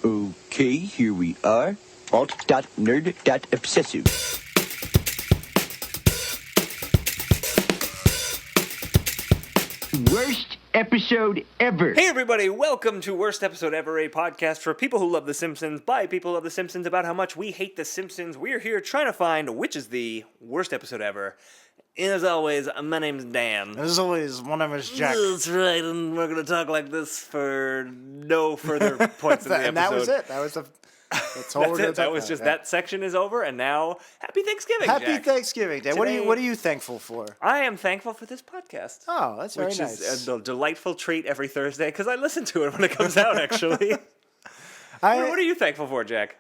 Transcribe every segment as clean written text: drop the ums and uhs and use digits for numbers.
Okay, here we are. Alt.nerd.obsessive. Worst episode ever. Hey everybody, welcome to Worst Episode Ever, a podcast for people who love The Simpsons, by people who love The Simpsons, about how much we hate The Simpsons. We're here trying to find which is the worst episode ever. And as always, my name's Dan. As always, one of us Jack. That's right, and we're going to talk like this for no further points in the episode. And that was it. That's all we're going to talk about. That was just that section is over, and now Happy Thanksgiving, Happy Jack. Thanksgiving Day. What are you thankful for? I am thankful for this podcast. Oh, that's very which nice. is a delightful treat every Thursday, because I listen to it when it comes out, actually. What are you thankful for, Jack?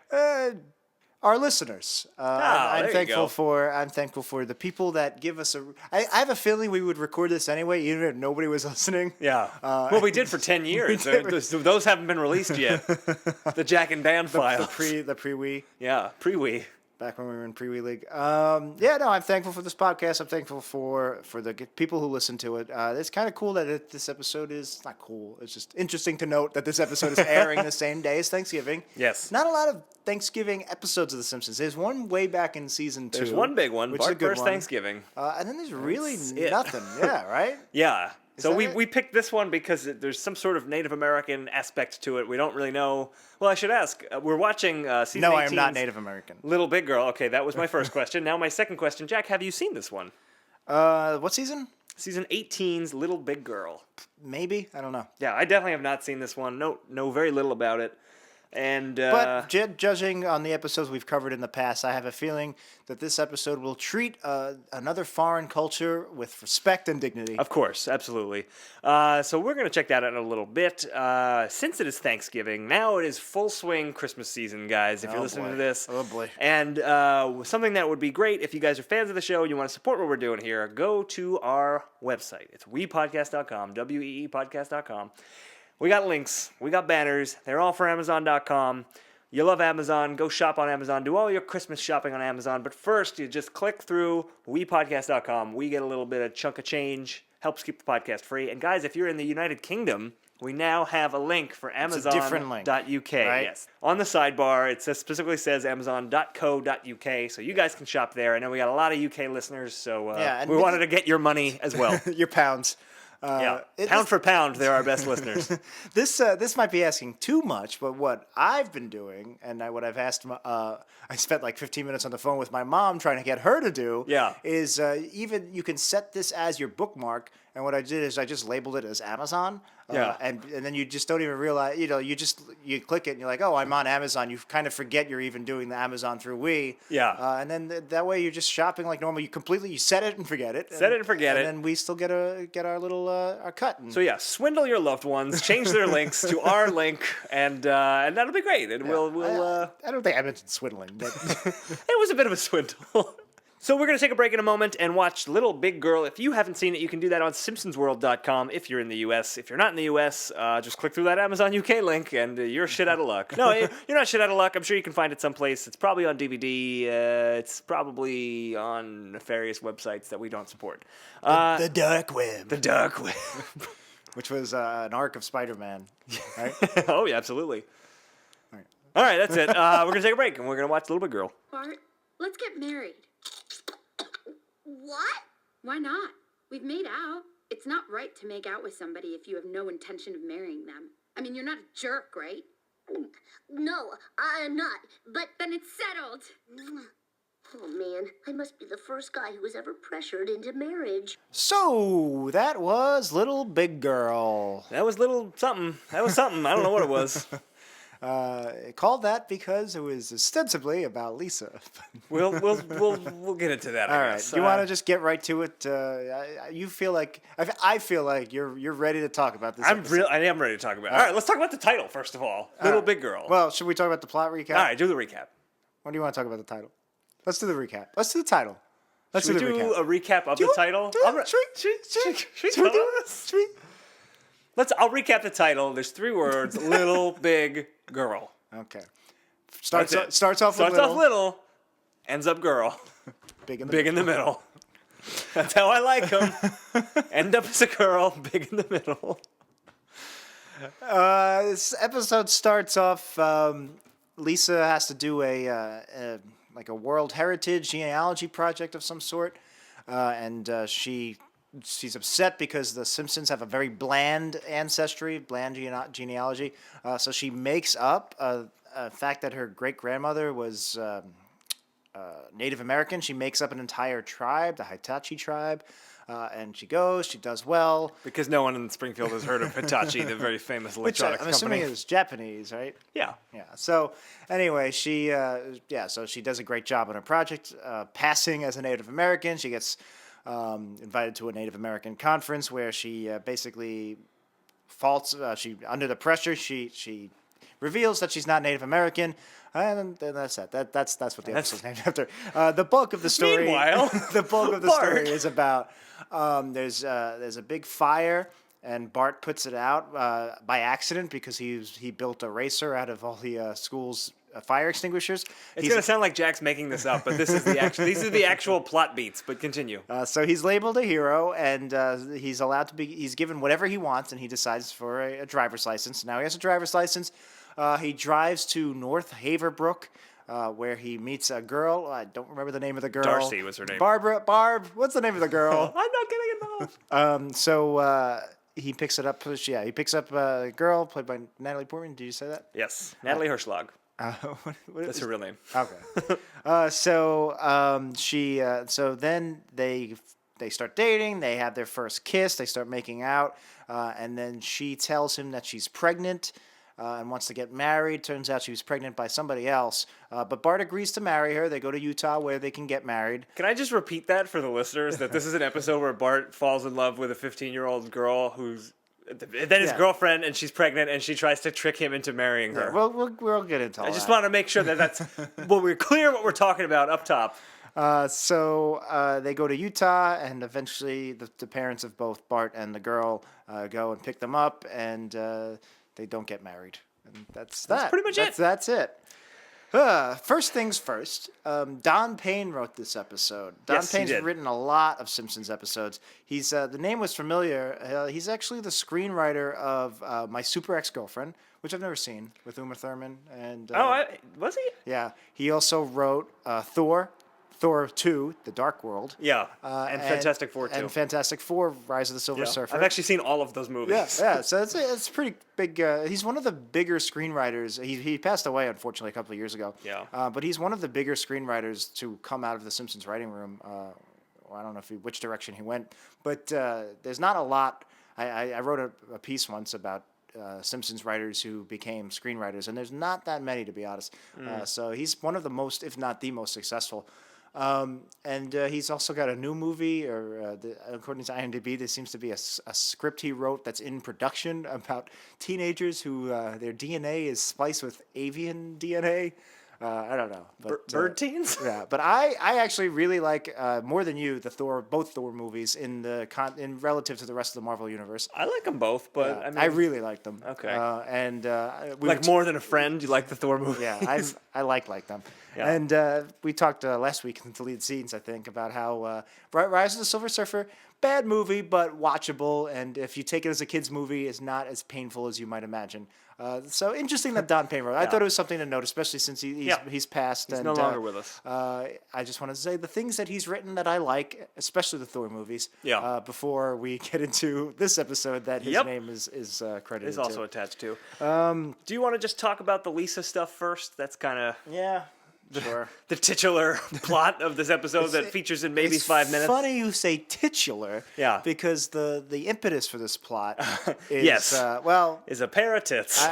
Our listeners. I'm thankful for the people that give us I have a feeling we would record this anyway, even if nobody was listening. Yeah. Well, we did for 10 years. Those haven't been released yet. The Jack and Dan files. The pre-Wii. Yeah, pre-Wii. Back when we were in Pre-Wii League. I'm thankful for this podcast. I'm thankful for the people who listen to it. It's kind of cool that this episode is not cool. It's just interesting to note that this episode is airing the same day as Thanksgiving. Yes. Not a lot of Thanksgiving episodes of The Simpsons. There's one way back in season 2. There's one big one, which is a Bart good vs. one. Thanksgiving. And then there's really it. nothing. Yeah, right? Yeah. So that it? we picked this one because there's some sort of Native American aspect to it. We don't really know. Well, I should ask. We're watching season 18's No, I am not Native American. Little Big Girl. Okay, that was my first question. Now my second question. Jack, have you seen this one? What season? Season 18's Little Big Girl. Maybe. I don't know. Yeah, I definitely have not seen this one. Know very little about it. And but judging on the episodes we've covered in the past, I have a feeling that this episode will treat another foreign culture with respect and dignity. Of course, absolutely. So we're going to check that out in a little bit. Since it is Thanksgiving, now it is full swing Christmas season, guys, if you're listening to this. Oh, boy. And something that would be great if you guys are fans of the show and you want to support what we're doing here, go to our website. It's weepodcast.com, weepodcast.com. We got links. We got banners. They're all for Amazon.com. You love Amazon. Go shop on Amazon. Do all your Christmas shopping on Amazon. But first, you just click through WePodcast.com. We get a little bit of chunk of change. Helps keep the podcast free. And guys, if you're in the United Kingdom, we now have a link for Amazon.uk. It's a different link, right? Yes. On the sidebar, it specifically says Amazon.co.uk. So you guys can shop there. I know we got a lot of UK listeners, so we wanted to get your money as well. Your pounds. Pound for pound, they're our best listeners. This might be asking too much, but what I've been doing, and what I've asked, I spent like 15 minutes on the phone with my mom trying to get her to do, is even you can set this as your bookmark. And what I did is I just labeled it as Amazon. And then you just don't even realize, you click it and you're like, oh, I'm on Amazon. You kind of forget you're even doing the Amazon through Wii. Yeah. And then that way you're just shopping like normal. You set it and forget it. And then we still get our little our cut. So swindle your loved ones, change their links to our link, and that'll be great. And we'll I don't think I mentioned swindling, but it was a bit of a swindle. So we're going to take a break in a moment and watch Little Big Girl. If you haven't seen it, you can do that on simpsonsworld.com if you're in the U.S. If you're not in the U.S., just click through that Amazon UK link and you're shit out of luck. No, you're not shit out of luck. I'm sure you can find it someplace. It's probably on DVD. It's probably on nefarious websites that we don't support. The dark web. The dark web. Which was an arc of Spider-Man, right? Oh, yeah, absolutely. All right, that's it. We're going to take a break and we're going to watch Little Big Girl. Bart, let's get married. What? Why not? We've made out. It's not right to make out with somebody if you have no intention of marrying them. I mean, you're not a jerk, right? No, I'm not, but... Then it's settled. Oh, man, I must be the first guy who was ever pressured into marriage. So, that was Little Big Girl. That was little something. That was something. I don't know what it was. Called that because it was ostensibly about Lisa. We'll get into that. All I right. guess. You want to just get right to it? You feel like I feel like you're ready to talk about this. I am ready to talk about it. All right, let's talk about the title first of all. Little Big Girl. Well, should we talk about the plot recap? All right, do the recap. What do you want to talk about the title? Let's do the recap. Let's do the title. Should we do a recap of the title? I'll recap the title. There's 3 words. Little Big Girl. Okay. Starts off little, ends up girl. Big in the middle. That's how I like them. End up as a girl, big in the middle. This episode starts off. Lisa has to do a World Heritage genealogy project of some sort, and she's upset because the Simpsons have a very bland ancestry, bland genealogy. So she makes up a fact that her great grandmother was Native American. She makes up an entire tribe, the Hitachi tribe. And she does well. Because no one in Springfield has heard of Hitachi, the very famous electronics I'm company. assuming is Japanese, right? Yeah. Yeah. So anyway, so she does a great job on her project, passing as a Native American. She gets invited to a Native American conference where she basically faults. Under the pressure, she reveals that she's not Native American. And then that's that. That's what the episode's named after. The bulk of the story. Meanwhile, the bulk of the story is about there's a big fire, and Bart puts it out by accident because he built a racer out of all the school's fire extinguishers. It's going to sound like Jack's making this up, but these are the actual plot beats. But continue. So he's labeled a hero, and he's allowed to be. He's given whatever he wants, and he decides for a driver's license. Now he has a driver's license. He drives to North Haverbrook, where he meets a girl. I don't remember the name of the girl. Darcy was her name. Barb. What's the name of the girl? I'm not getting involved. So he picks it up. Yeah, he picks up a girl played by Natalie Portman. Did you say that? Yes, Natalie Hirschlag. What That's her real name. Okay. So then they start dating. They have their first kiss. They start making out, and then she tells him that she's pregnant. And wants to get married. Turns out she was pregnant by somebody else. But Bart agrees to marry her. They go to Utah where they can get married. Can I just repeat that for the listeners? That this is an episode where Bart falls in love with a 15-year-old girl who's then his girlfriend, and she's pregnant, and she tries to trick him into marrying her. Yeah, we'll get into all that. I just want to make sure that that's we're clear what we're talking about up top. So they go to Utah, and eventually the parents of both Bart and the girl go and pick them up, and they don't get married. And that's pretty much it. That's it. First things first. Don Payne wrote this episode. Don Payne's written a lot of Simpsons episodes. He's the name was familiar. He's actually the screenwriter of My Super Ex-Girlfriend, which I've never seen, with Uma Thurman. And was he? Yeah. He also wrote Thor 2, The Dark World. Yeah, and Fantastic Four 2. And Fantastic Four, Rise of the Silver Surfer. I've actually seen all of those movies. Yeah. So it's pretty big. He's one of the bigger screenwriters. He passed away, unfortunately, a couple of years ago. Yeah. But he's one of the bigger screenwriters to come out of the Simpsons writing room. I don't know which direction he went, but there's not a lot. I wrote a piece once about Simpsons writers who became screenwriters, and there's not that many, to be honest. So he's one of the most, if not the most successful. And he's also got a new movie, according to IMDb, there seems to be a script he wrote that's in production about teenagers who their DNA is spliced with avian DNA. I don't know. But, bird teens? Yeah, but I actually really like, more than you, both Thor movies in relative to the rest of the Marvel universe. I like them both, but yeah, I really like them. Okay. More than a friend, you like the Thor movie? Yeah, I like them. Yeah. And we talked last week in Deleted Scenes, I think, about how Rise of the Silver Surfer, bad movie, but watchable. And if you take it as a kid's movie, it's not as painful as you might imagine. So interesting that Don Payne wrote. I thought it was something to note, especially since he's passed. He's no longer with us. I just want to say the things that he's written that I like, especially the Thor movies. Yeah. Before we get into this episode, that his name is credited. Is also attached to. Do you want to just talk about the Lisa stuff first? That's kind of the titular plot of this episode that features in maybe 5 minutes. It's funny you say titular. Yeah. Because the impetus for this plot is is a pair of tits.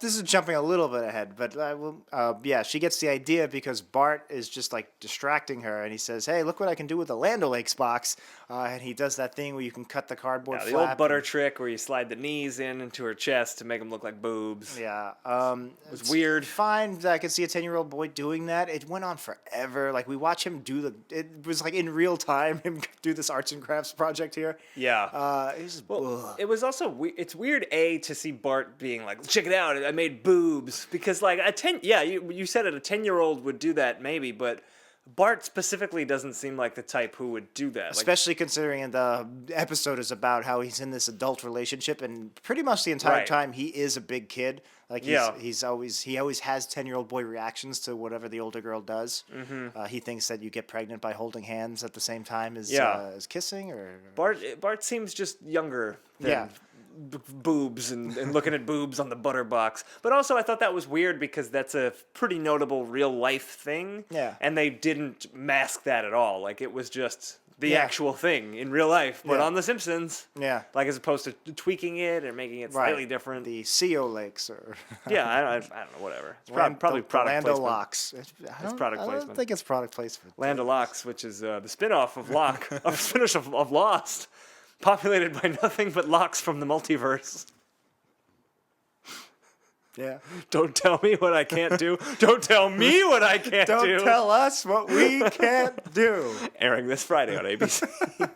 This is jumping a little bit ahead, but she gets the idea because Bart is just like distracting her, and he says, "Hey, look what I can do with the Land O'Lakes box," and he does that thing where you can cut the cardboard flap. The old butter trick where you slide the knees into her chest to make them look like boobs. Yeah. It was weird. Fine. I could see a 10-year-old boy doing that. It went on forever. Like, we watch him it was like in real time, him do this arts and crafts project here. Yeah. It was also it's weird, to see Bart being like, check it out, I made boobs. Because, like, you said it, a 10-year-old would do that maybe, but Bart specifically doesn't seem like the type who would do that. Especially considering the episode is about how he's in this adult relationship, and pretty much the entire time he is a big kid. Like he always has 10-year-old boy reactions to whatever the older girl does. Mm-hmm. He thinks that you get pregnant by holding hands at the same time as kissing. Or Bart seems just younger than boobs and looking at boobs on the butter box. But also I thought that was weird because that's a pretty notable real life thing. Yeah. And they didn't mask that at all. Like it was just the actual thing in real life, but on The Simpsons. Yeah. Like as opposed to tweaking it and making it slightly different. The CO lakes or... yeah, I don't know, whatever. It's probably product Land placement. O'Locks. It's product placement. I don't think it's product placement. Land O'Locks, which is the spin-off of of Lost. Populated by nothing but locks from the multiverse. Yeah. Don't tell me what I can't do. Don't tell me what I can't do. Don't tell us what we can't do. Airing this Friday on ABC.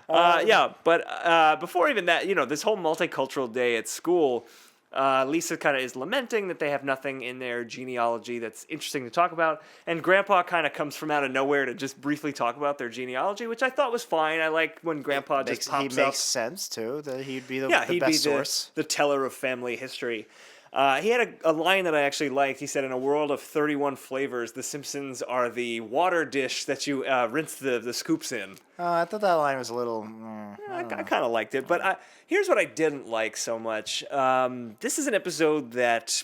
But before even that, this whole multicultural day at school, Lisa kind of is lamenting that they have nothing in their genealogy that's interesting to talk about. And Grandpa kind of comes from out of nowhere to just briefly talk about their genealogy, which I thought was fine. I like when Grandpa just pops up. He makes sense, too, that he'd be the best source. The teller of family history. He had a line that I actually liked. He said, in a world of 31 flavors, the Simpsons are the water dish that you rinse the scoops in. I thought that line was a little... I kind of liked it, but here's what I didn't like so much. This is an episode that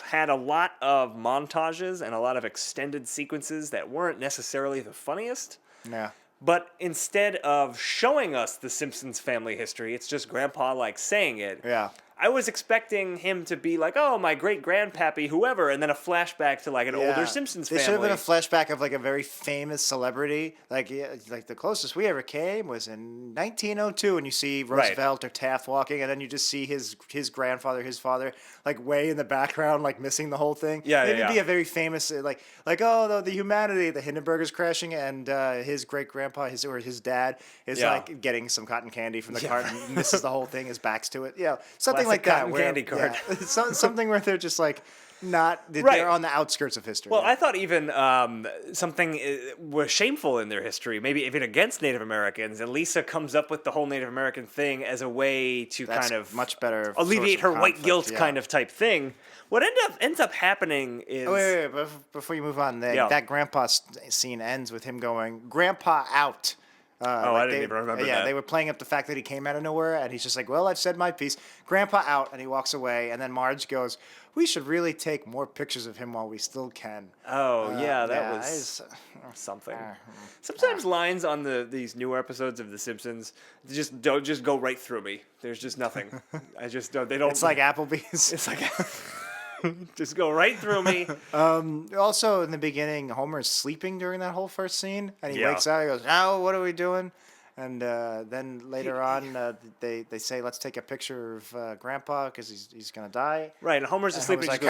had a lot of montages and a lot of extended sequences that weren't necessarily the funniest. Yeah. But instead of showing us the Simpsons family history, it's just Grandpa, saying it. Yeah. I was expecting him to be like, oh, my great-grandpappy, whoever, and then a flashback to, an older Simpsons family. There should have been a flashback of, a very famous celebrity. Like the closest we ever came was in 1902, and you see Roosevelt or Taft walking, and then you just see his grandfather, his father, way in the background, missing the whole thing. Yeah, Maybe be a very famous, the humanity, the Hindenburg is crashing, and his great-grandpa, his dad, is, getting some cotton candy from the carton, misses the whole thing, his back's to it. Yeah, something like that, candy card. Yeah, something where they're just they're on the outskirts of history. Well, I thought even something was shameful in their history, maybe even against Native Americans, and Lisa comes up with the whole Native American thing as a way to kind of much better alleviate her white guilt kind of type thing. What ends up happening is... Wait, before you move on, that grandpa scene ends with him going, "Grandpa out." I didn't even remember that. Yeah, they were playing up the fact that he came out of nowhere, and he's just like, well, I've said my piece. Grandpa out, and he walks away, and then Marge goes, we should really take more pictures of him while we still can. Oh, that was something. Sometimes lines on these newer episodes of The Simpsons just go right through me. There's just nothing. I just don't. They don't. It's like Applebee's. It's like... just go right through me. Also, in the beginning, Homer's sleeping during that whole first scene, and he wakes up. He goes, "Now, what are we doing?" And then later on, they say, "Let's take a picture of Grandpa because he's gonna die." Right, and Homer's asleep. Homer's like,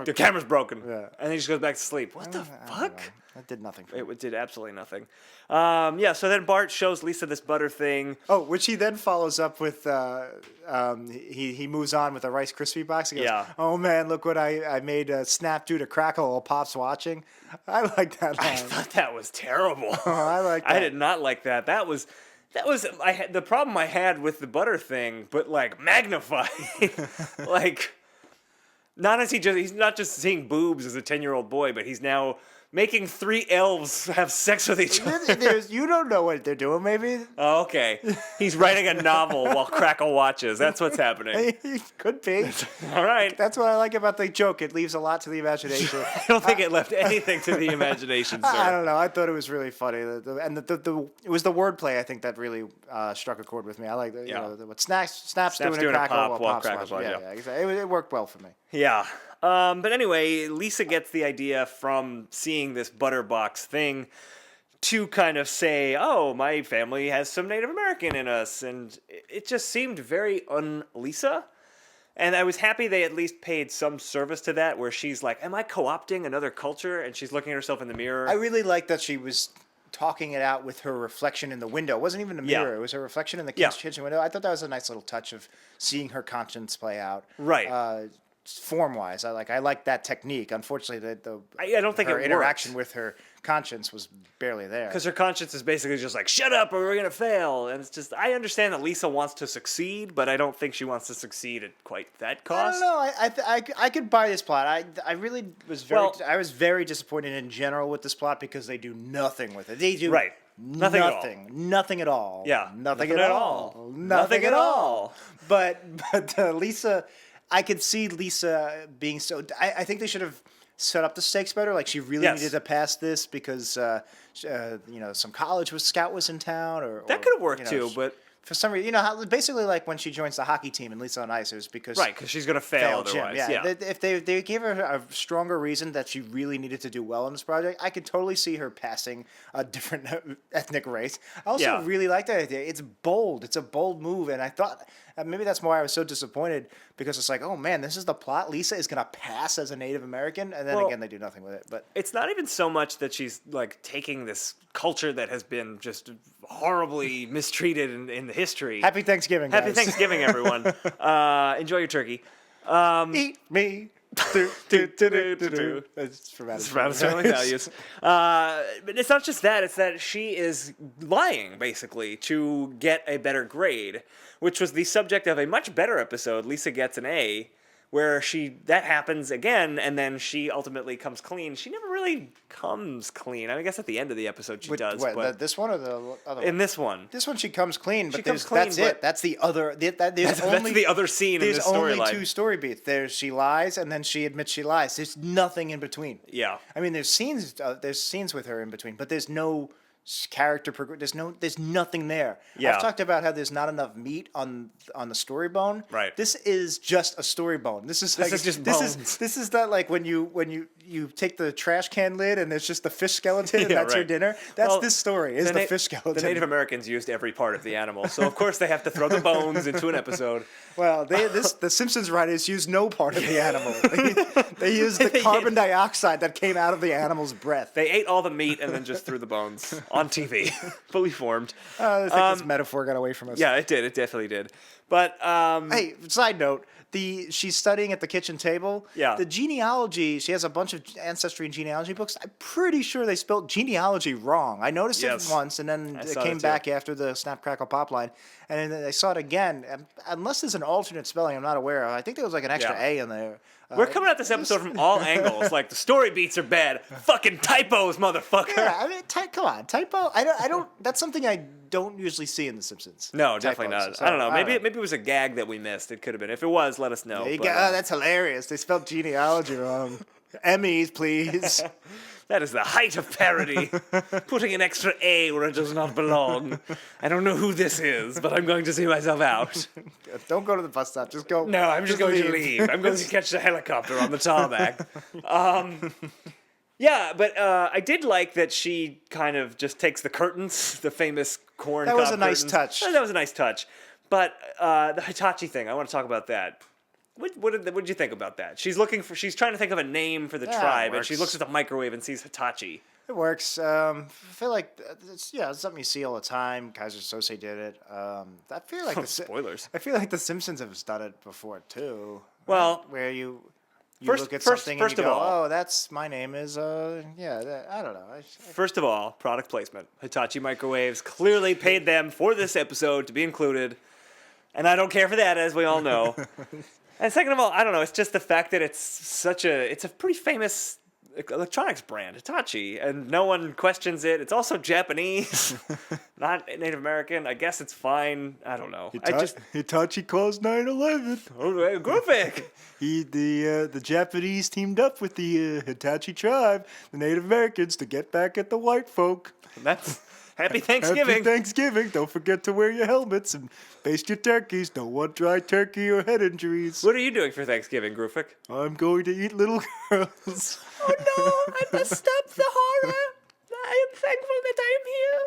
the camera's broken, and he just goes back to sleep. What the fuck? That did nothing for me. It did absolutely nothing. So then Bart shows Lisa this butter thing. Oh, which he then follows up with, he moves on with a Rice Krispie box. He goes, oh man, look what I made a snap due to crackle while Pop's watching. I like that line. I thought that was terrible. I like that. I did not like that. That was the problem I had with the butter thing, but magnified. He's not just seeing boobs as a 10-year-old boy, but he's now making 3 elves have sex with each other. You don't know what they're doing, maybe. Oh, okay. He's writing a novel while Crackle watches. That's what's happening. Could be. All right. That's what I like about the joke. It leaves a lot to the imagination. I don't think it left anything to the imagination, sir. I don't know. I thought it was really funny. And it was the wordplay, I think, that really struck a chord with me. I like what Snaps doing a crackle while Pop's watching. It worked well for me. Yeah. But anyway, Lisa gets the idea from seeing this Butterbox thing to kind of say, oh, my family has some Native American in us. And it just seemed very un-Lisa. And I was happy they at least paid some service to that, where she's like, am I co-opting another culture? And she's looking at herself in the mirror. I really like that she was talking it out with her reflection in the window. It wasn't even a mirror. It was her reflection in the kitchen window. I thought that was a nice little touch of seeing her conscience play out. Right. form-wise. I like that technique. Unfortunately, I don't think her it interaction worked. with her conscience was barely there. Because her conscience is basically just like, shut up or we're going to fail. And it's just, I understand that Lisa wants to succeed, but I don't think she wants to succeed at quite that cost. I don't know. I could buy this plot. I really was I was very disappointed in general with this plot because they do nothing with it. They do Nothing at all. Nothing at all. Yeah. Nothing at all. Nothing at all. But Lisa, I could see Lisa being so. I think they should have set up the stakes better. Like she really needed to pass this because some college scout was in town, or that could have worked too. But for some reason, basically like when she joins the hockey team in Lisa on Ice, it was because she's gonna fail otherwise. Gym. Yeah. If they gave her a stronger reason that she really needed to do well in this project, I could totally see her passing a different ethnic race. I also really like that idea. It's bold. It's a bold move, and I thought maybe that's why I was so disappointed because it's like, oh man, this is the plot. Lisa is gonna pass as a Native American, and then again they do nothing with it. But it's not even so much that she's like taking this culture that has been just horribly mistreated in the history. Happy Thanksgiving, guys. Happy Thanksgiving, everyone. Enjoy your turkey. Eat me. It's from Adam's Family Values. But it's not just that. It's that she is lying, basically, to get a better grade, which was the subject of a much better episode, Lisa Gets an A, where that happens again, and then she ultimately comes clean. She never really comes clean. I guess at the end of the episode she does. But this one or the other one? In this one. This one she comes clean, but that's but it. That's the other. That's the other scene in this storyline. There's only two story beats. There's she lies, and then she admits she lies. There's nothing in between. Yeah. I mean, there's scenes with her in between, but there's no character there's nothing there. I've talked about how there's not enough meat on the story bone. Right. This is just a story bone. This is just bones. This is not like when you take the trash can lid and there's just the fish skeleton and that's your dinner. That's this story. Is the fish skeleton. The Native Americans used every part of the animal, so of course they have to throw the bones into an episode. Well, the Simpsons writers used no part of the animal. They used the carbon dioxide that came out of the animal's breath. They ate all the meat and then just threw the bones on TV, fully formed. I think this metaphor got away from us. Yeah, it did. It definitely did. But hey, side note. She's studying at the kitchen table. Yeah. The genealogy, she has a bunch of ancestry and genealogy books. I'm pretty sure they spelled genealogy wrong. I noticed it once, and then it came back after the Snap, Crackle, Pop line. And then I saw it again. Unless there's an alternate spelling I'm not aware of. I think there was like an extra A in there. We're coming at this episode from all angles. Like, the story beats are bad. Fucking typos, motherfucker. Yeah, I mean, come on. Typo? I don't. That's something I don't usually see in The Simpsons. No, definitely not. So, I don't know. Maybe it was a gag that we missed. It could have been. If it was, let us know. That's hilarious. They spelled genealogy wrong. Emmys, please. That is the height of parody. Putting an extra A where it does not belong. I don't know who this is, but I'm going to see myself out. Don't go to the bus stop. Just go. No, I'm just going to leave. I'm going to catch the helicopter on the tarmac. Yeah, but I did like that she kind of just takes the curtains, the famous corn cob That was a nice curtains. touch. That was a nice touch. But the Hitachi thing, I want to talk about that. What did you think about that? She's trying to think of a name for the tribe, and she looks at the microwave and sees Hitachi. It works. I feel like it's something you see all the time. Kaiser Sose did it. I feel like spoilers. I feel like the Simpsons have done it before too. Well, where you look at something and you go, "Oh, that's my name is I don't know." First of all, product placement. Hitachi microwaves clearly paid them for this episode to be included, and I don't care for that, as we all know. And second of all, I don't know. It's just the fact that it's a pretty famous electronics brand, Hitachi, and no one questions it. It's also Japanese, not Native American. I guess it's fine. I don't know. Hitachi caused 9/11. Oh, Groophic. The Japanese teamed up with the Hitachi tribe, the Native Americans, to get back at the white folk. That's Happy Thanksgiving. Happy Thanksgiving. Don't forget to wear your helmets and baste your turkeys. Don't want dry turkey or head injuries. What are you doing for Thanksgiving, Groophic? I'm going to eat little girls. Oh no, I must stop the horror. I am thankful that I am here.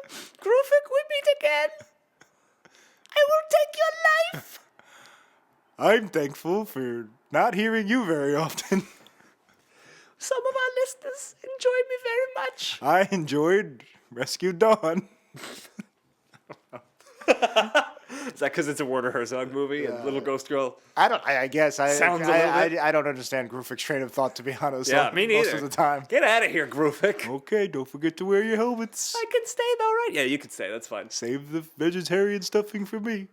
Groophic, we meet again. I will take your life. I'm thankful for not hearing you very often. Some of our listeners enjoy me very much. I enjoyed Rescue Dawn. Is that because it's a Werner Herzog movie and Little Ghost Girl? I guess. Sounds a little bit. I don't understand Groophic's train of thought, to be honest. Yeah, me neither. Most of the time. Get out of here, Groophic. Okay, don't forget to wear your helmets. I can stay though, right? Yeah, you can stay. That's fine. Save the vegetarian stuffing for me.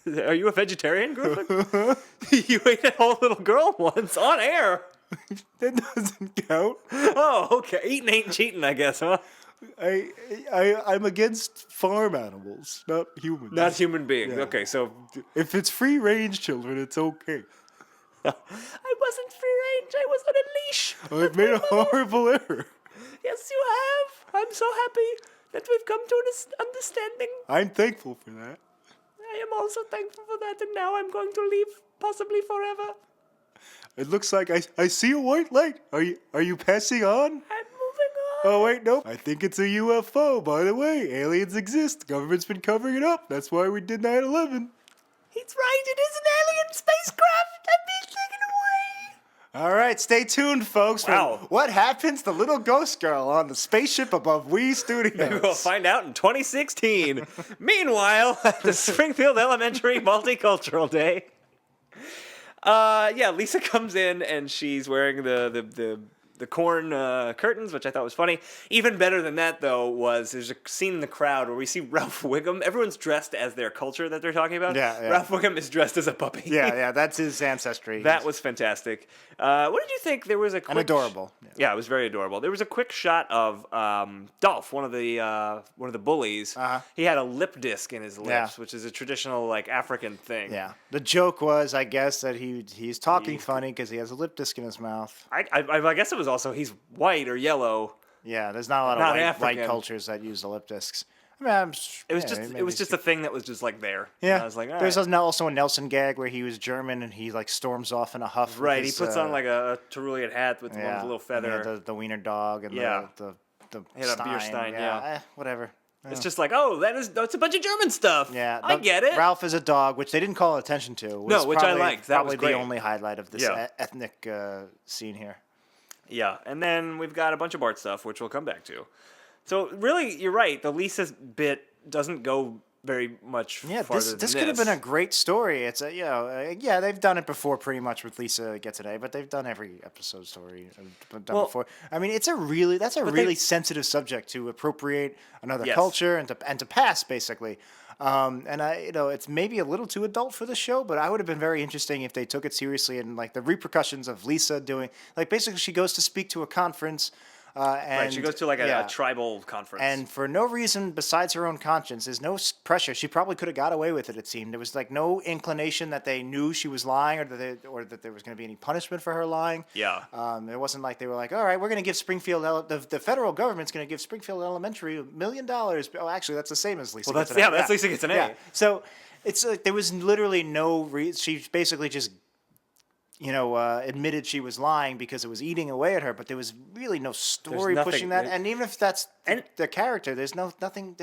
Are you a vegetarian, Groophic? You ate a whole little girl once on air. That doesn't count. Oh, okay. Eating ain't cheating, I guess, huh? I'm against farm animals, not humans. Not human beings. Yeah. Okay, so If it's free range children, it's okay. I wasn't free range. I was on a leash. I've made a horrible error. Yes, you have. I'm so happy that we've come to an understanding. I'm thankful for that. I am also thankful for that, and now I'm going to leave, possibly forever. It looks like I see a white light. Are you passing on? I'm moving on. Oh wait, no. I think it's a UFO. By the way, aliens exist. Government's been covering it up. That's why we did 9/11. He's right. It is an alien spacecraft. I'm being taken away. All right, stay tuned, folks. for Wow. What happens to little ghost girl on the spaceship above Wii Studios? Maybe we'll find out in 2016. Meanwhile, at the Springfield Elementary Multicultural Day. Yeah, Lisa comes in and she's wearing the corn curtains, which I thought was funny. Even better than that, though, was there's a scene in the crowd where we see Ralph Wiggum. Everyone's dressed as their culture that they're talking about. Yeah. Ralph Wiggum is dressed as a puppy. Yeah, that's his ancestry. That was fantastic. What did you think? There was a quick... And adorable. Yeah, it was very adorable. There was a quick shot of Dolph, one of the bullies. Uh-huh. He had a lip disc in his lips, Yeah. which is a traditional like African thing. Yeah. The joke was, I guess, that he's talking funny because he has a lip disc in his mouth. I guess it was also he's white or yellow. Yeah, there's not a lot Not of white African. cultures that use the lip discs. I mean, It was just a thing that was just like there. Yeah. And I was like, all there's right. also a Nelson gag where he was German and he like storms off in a huff. with Right, he his, puts on like a Tyrolean hat with one with a little and feather. he had the wiener dog and Yeah. the He had a beer stein, yeah. Whatever. It's just like, oh, that's a bunch of German stuff. Yeah, I get it. Ralph is a dog, which they didn't call attention to. No, which I liked. That was probably great. the only highlight of this Yeah. ethnic scene here. Yeah, and then we've got a bunch of Bart stuff, which we'll come back to. So really, you're right. The Lisa's bit doesn't go very much Yeah, farther this than could have been a great story. It's a yeah, they've done it before pretty much with Lisa Gets Today, but they've done every episode story before. I mean, that's a really sensitive subject to appropriate another Yes. culture and to pass basically. And it's maybe a little too adult for the show, but I would have been very interesting if they took it seriously and like the repercussions of Lisa doing like basically she goes to speak to a conference. And, right, she goes to like a tribal conference. And for no reason besides her own conscience, there's no pressure. She probably could have got away with it, it seemed. There was like no inclination that they knew she was lying or that there was going to be any punishment for her lying. Yeah. It wasn't like they were like, all right, we're going to give Springfield, the federal government's going to give Springfield Elementary $1 million. Oh, actually, that's the same as Lisa Gets an A. That's Lisa Gets an A. Yeah. So it's like there was literally no reason. She basically just admitted she was lying because it was eating away at her, but there was really no story pushing that. And even if that's the character, there's nothing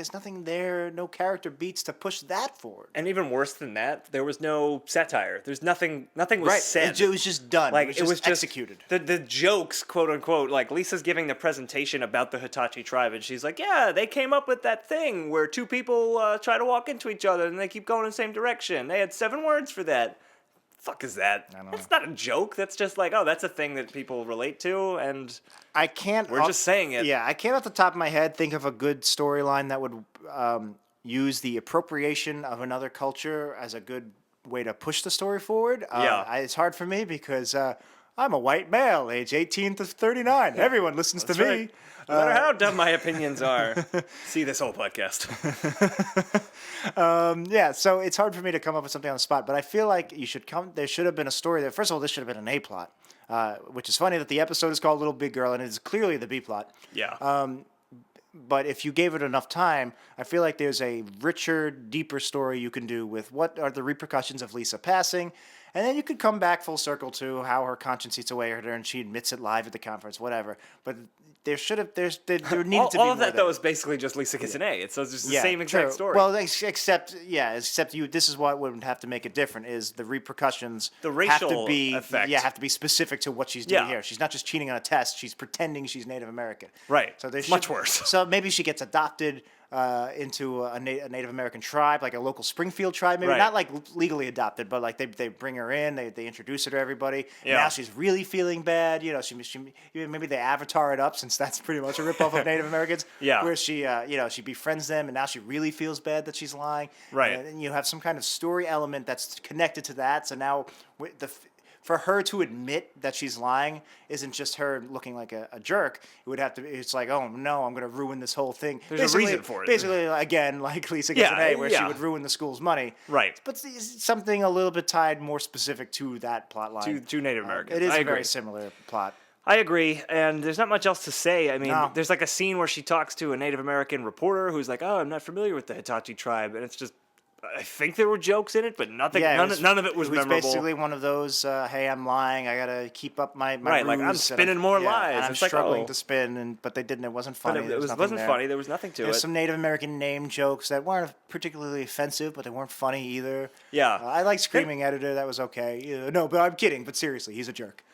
there, no character beats to push that forward. And even worse than that, there was no satire. There's nothing was said. It was just done. Like it was just executed. The jokes, quote unquote, like Lisa's giving the presentation about the Hitachi tribe, and she's like, "Yeah, they came up with that thing where two people try to walk into each other and they keep going in the same direction. They had 7 words for that." Fuck is that? That's not a joke. That's just like, oh, that's a thing that people relate to, and I can't. We're just saying it. Yeah, I can't off the top of my head think of a good storyline that would use the appropriation of another culture as a good way to push the story forward. It's hard for me because I'm a white male, age 18 to 39. Everyone listens to me. Right. No matter how dumb my opinions are, see this whole podcast. So it's hard for me to come up with something on the spot, but I feel like there should have been a story there. First of all, this should have been an A plot, which is funny that the episode is called Little Big Girl, and it is clearly the B plot. Yeah. But if you gave it enough time, I feel like there's a richer, deeper story you can do with what are the repercussions of Lisa passing, and then you could come back full circle to how her conscience eats away at her and she admits it live at the conference, whatever. But there needed to be all of more that though is basically just Lisa Gets an A. It's just the same exact true. story. Well, except you. This is what would have to make it different: is the repercussions. The racial have to be effect. have to be specific to what she's doing here. She's not just cheating on a test; she's pretending she's Native American. Right. So there's much worse. So maybe she gets adopted. into a Native American tribe, like a local Springfield tribe, maybe Right. not like legally adopted, but like they bring her in, they introduce her to everybody. Yeah. Now she's really feeling bad. You know, she maybe they avatar it up, since that's pretty much a ripoff of Native Americans. Yeah. Where she she befriends them, and now she really feels bad that she's lying. Right. And you have some kind of story element that's connected to that. So now for her to admit that she's lying isn't just her looking like a jerk. It would have to. It's like, oh no, I'm going to ruin this whole thing. There's a reason for it. Basically, again, like Lisa gets an A, where she yeah. would ruin the school's money. Right. But something a little bit tied more specific to that plot line. To Native Americans. It is I a agree. very similar plot. I agree, and there's not much else to say. I mean, No. there's like a scene where she talks to a Native American reporter who's like, "Oh, I'm not familiar with the Hitachi tribe," and it's just, I think there were jokes in it, but nothing. Yeah, none of it was memorable. Basically one of those, hey, I'm lying. I gotta keep up my Right, like, I'm ruse, and spinning more and lies. I'm It's like, struggling oh. to spin, but they didn't. It wasn't But funny. it wasn't funny. There was nothing to There's it. some Native American name jokes that weren't particularly offensive, but they weren't funny either. Yeah. I like Screaming Editor. That was okay. No, but I'm kidding. But seriously, he's a jerk.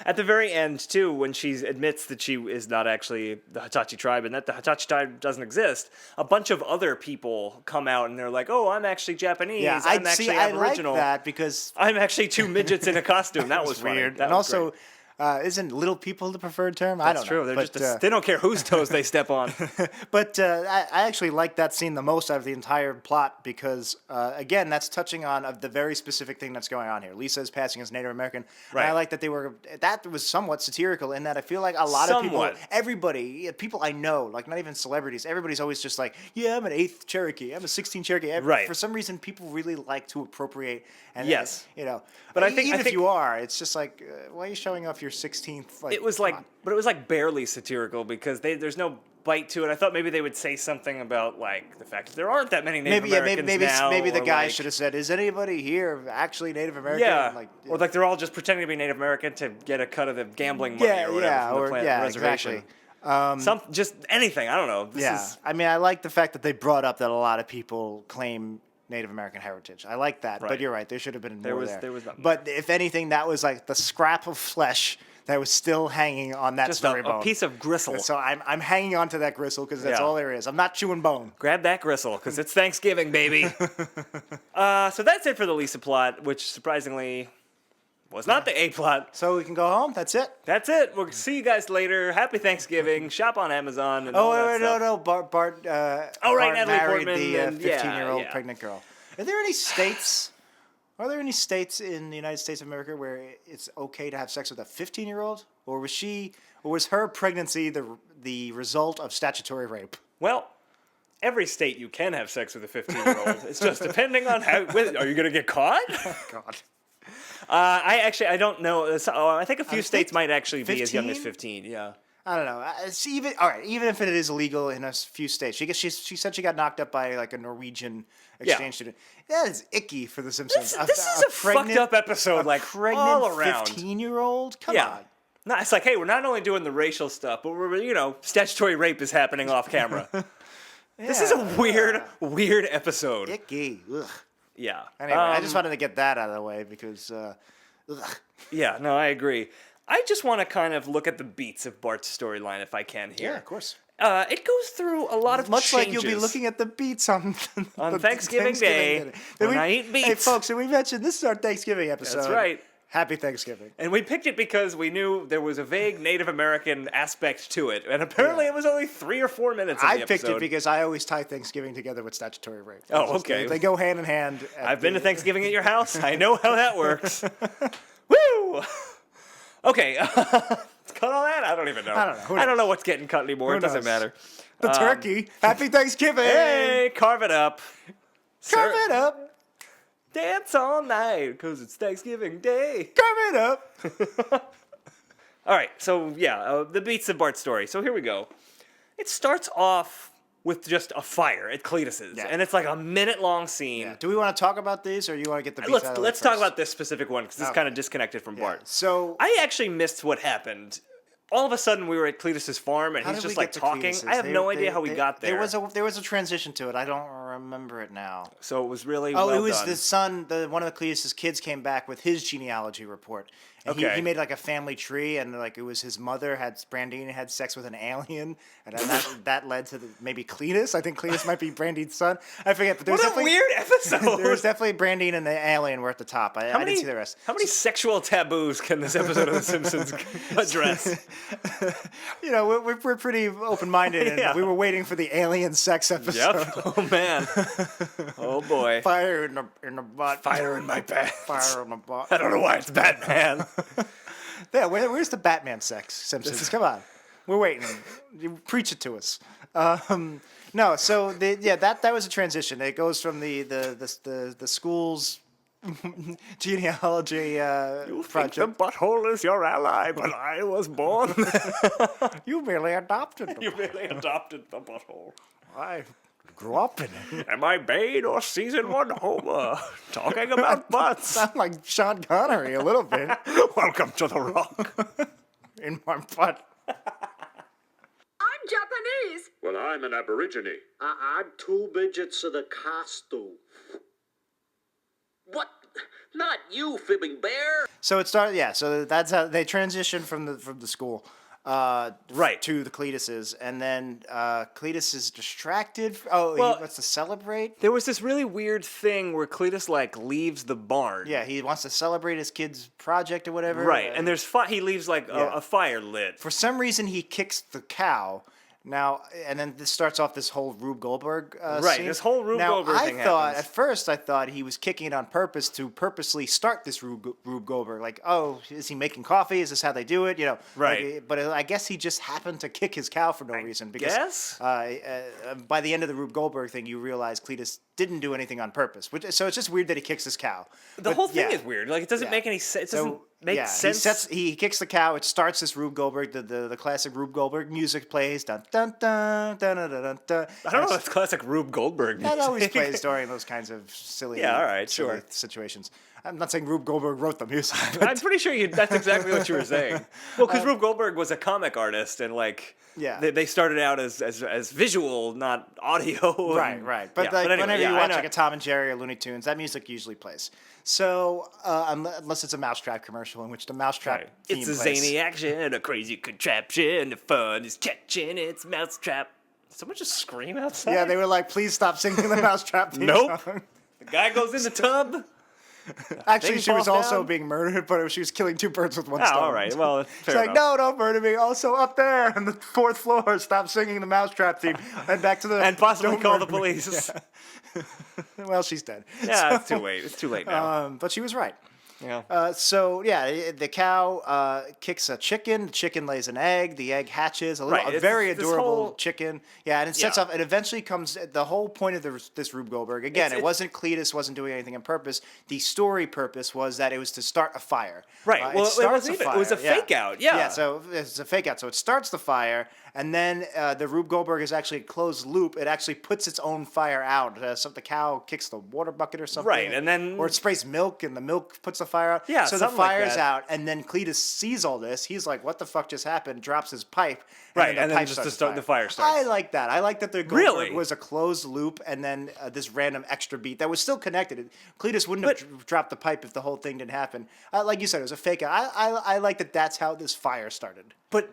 At the very end, too, when she admits that she is not actually the Hitachi tribe and that the Hitachi tribe doesn't exist, a bunch of other people come out and they're like, "Oh, I'm actually Japanese. Yeah, I'm actually I Aboriginal. like that because I'm actually two midgets in a costume." That was funny. weird. That And was also, great. Isn't little people the preferred term? I That's don't know. true. They're but, just they don't care whose toes they step on. But I actually like that scene the most out of the entire plot because, again, that's touching on the very specific thing that's going on here. Lisa is passing as Native American. Right. And I like that that was somewhat satirical in that I feel like a lot of people, people I know, like not even celebrities, everybody's always just like, yeah, I'm an 8th Cherokee. I'm a 16 Cherokee. Right. For some reason, people really like to appropriate. And, Yes. But I think- even I if think- you are, it's just like, why are you showing off your 16th? Like, It was come like, on. but it was like barely satirical because there's no bite to it. I thought maybe they would say something about like the fact that there aren't that many Native Americans now. Maybe the or, guy like, should have said, "Is anybody here actually Native American?" Yeah, or like they're all just pretending to be Native American to get a cut of the gambling money or whatever from the plant reservation. Exactly. Just anything. I don't know. This is, I mean, I like the fact that they brought up that a lot of people claim Native American heritage. I like that, Right. but you're right. There should have been more there. There was nothing. But if anything, that was like the scrap of flesh that was still hanging on that just story a bone. piece of gristle. So I'm hanging on to that gristle because that's Yeah. all there is. I'm not chewing bone. Grab that gristle because it's Thanksgiving, baby. So that's it for the Lisa plot, which surprisingly was not the A plot. So we can go home. That's it. That's it. We'll see you guys later. Happy Thanksgiving. Shop on Amazon. And all that Wait, stuff. no. Bart. Right, Bart Natalie married Portman the and- yeah, 15-year-old yeah. pregnant girl. Are there any states? Are there any states in the United States of America where it's okay to have sex with a 15-year-old, or was her pregnancy the result of statutory rape? Well, every state you can have sex with a 15-year-old. It's just depending on how. Are you going to get caught? God. I don't know. I think a few I states think might actually be as young as 15? 15. Yeah. I don't know. It's even all right. Even if it is illegal in a few states, she said she got knocked up by like a Norwegian exchange student. That is icky for The Simpsons. This is a fucked up episode, like pregnant all around. 15-year-old. Come Yeah. on. No, it's like, hey, we're not only doing the racial stuff, but we're statutory rape is happening off camera. This is a weird episode. Icky. Ugh. Yeah. Anyway, I just wanted to get that out of the way because. Yeah. No, I agree. I just want to kind of look at the beats of Bart's storyline if I can here. Yeah, of course. It goes through a lot of Much changes. like you'll be looking at the beats on the Thanksgiving Day dinner. when I eat beets. Hey, folks, and we mentioned this is our Thanksgiving episode. That's right. Happy Thanksgiving. And we picked it because we knew there was a vague Native American aspect to it, and apparently it was only 3 or 4 minutes of the I picked episode. it because I always tie Thanksgiving together with statutory rape. Oh, okay. They go hand in hand. I've been to Thanksgiving at your house. I know how that works. Woo! Okay. Cut all that? I don't even know. I don't know. Who I don't knows? know what's getting cut anymore. Who It doesn't knows? matter. The turkey. Happy Thanksgiving. Hey, carve it up. Carve it up. Dance all night because it's Thanksgiving Day. Carve it up. All right, so yeah, the beats of Bart's story. So here we go. It starts off with just a fire at Cletus's, Yeah. and it's like a minute-long scene. Yeah. Do we want to talk about these, or do you want to get the beats out of the way Let's talk first? about this specific one because it's Okay. kind of disconnected from Yeah. Bart. So I actually missed what happened. All of a sudden, we were at Cletus's farm, and how he's did we just like get to talking. Cletus's? I have no idea how we got there. There was a transition to it. I don't remember it now. So it was really Oh, well it was done. the son. One of the Cletus's kids came back with his genealogy report, And Okay. he made like a family tree, and like it was his mother Brandine had sex with an alien, and then that led to maybe Cletus. I think Cletus might be Brandine's son. I forget, but there was What a definitely weird episode. there was definitely Brandine and the alien were at the top. I didn't see the rest. How many sexual taboos can this episode of The Simpsons address? You know, we're pretty open-minded, and Yeah. we were waiting for the alien sex episode. Yep. Oh man. Oh boy. Fire in the butt. Fire in my pants. Fire in the butt. I don't know why it's Batman. Yeah, where's the Batman sex, Simpsons? Come on. We're waiting. You preach it to us. No, so that was a transition. It goes from the school's genealogy project. The butthole is your ally, but I was born. You merely adopted them. You really adopted the butthole. I grew up in it. Am I Bane or Season 1 Homer? Talking about butts. Sound like Sean Connery a little bit. Welcome to the Rock. In my butt. I'm Japanese. Well, I'm an Aborigine. I'm 2 midgets in a costume. What? Not you, Fibbing Bear! So it started. Yeah. So that's how they transitioned from the school. Right. To the Cletuses, and then Cletus is distracted. Oh, Well- he wants to celebrate. There was this really weird thing where Cletus like leaves the barn. Yeah, he wants to celebrate his kid's project or whatever. Right, and there's he leaves like Yeah. a fire lit. For some reason, he kicks the cow. Now, and then this starts off this whole Rube Goldberg Right, scene. this whole Rube now, Goldberg thing happens. At first, I thought he was kicking it on purpose to purposely start this Rube Goldberg. Like, oh, is he making coffee? Is this how they do it? You know, Right. Like, but I guess he just happened to kick his cow for no reason. Because guess? by the end of the Rube Goldberg thing, you realize Cletus didn't do anything on purpose. So it's just weird that he kicks his cow. The whole thing is weird. Like it doesn't make any sense. It doesn't make sense. He kicks the cow. It starts this Rube Goldberg, the classic Rube Goldberg music plays. Dun dun dun dun dun dun dun. I don't know. It's classic Rube Goldberg music. That always plays during those kinds of silly, Yeah, all right, silly sure. situations. I'm not saying Rube Goldberg wrote the music. But I'm pretty sure that's exactly what you were saying. Well, because Rube Goldberg was a comic artist, and like, Yeah. they started out as visual, not audio. Right. But, yeah, like, anyway, whenever yeah, you I watch know. like a Tom and Jerry or Looney Tunes, that music usually plays. So unless it's a Mousetrap commercial in which the Mousetrap Right. theme It's a plays. zany action, a crazy contraption, the fun is catching its Mousetrap. Did someone just scream outside? Yeah, they were like, please stop singing the Mousetrap theme Nope. song. The guy goes in the tub. Actually, Thing she was falls also down? being murdered, but she was killing 2 birds with 1 Oh, stone. all right. Well, She's fair like, enough. no, don't murder me. Also, up there on the 4th floor, stop singing the Mousetrap theme. And back to the... And possibly don't call the murder me. police. Well, she's dead. Yeah, it's too late. It's too late now. But she was right. yeah. The cow kicks a chicken. The chicken lays an egg. The egg hatches. A Right, it's very this adorable whole- chicken. Yeah, and it sets Yeah. off. It eventually comes. The whole point of this Rube Goldberg. Again, It's- it wasn't Cletus wasn't doing anything on purpose. The story purpose was that it was to start a fire. Right. Well, it starts wasn't even- it was a fake out, yeah. Yeah. So it's a fake out. So it starts the fire, and then the Rube Goldberg is actually a closed loop. It actually puts its own fire out. So the cow kicks the water bucket or something. Right, and then- or it sprays milk, and the milk puts the fire out. Yeah, So the something like fire's that. out, and then Cletus sees all this. He's like, "What the fuck just happened?" Drops his pipe. Right, the and then pipe just starts to start a the fire starts. I like that. I like that the Goldberg Really? was a closed loop, and then this random extra beat that was still connected. Cletus wouldn't have dropped the pipe if the whole thing didn't happen. Like you said, it was a fake out. I like that. That's how this fire started. But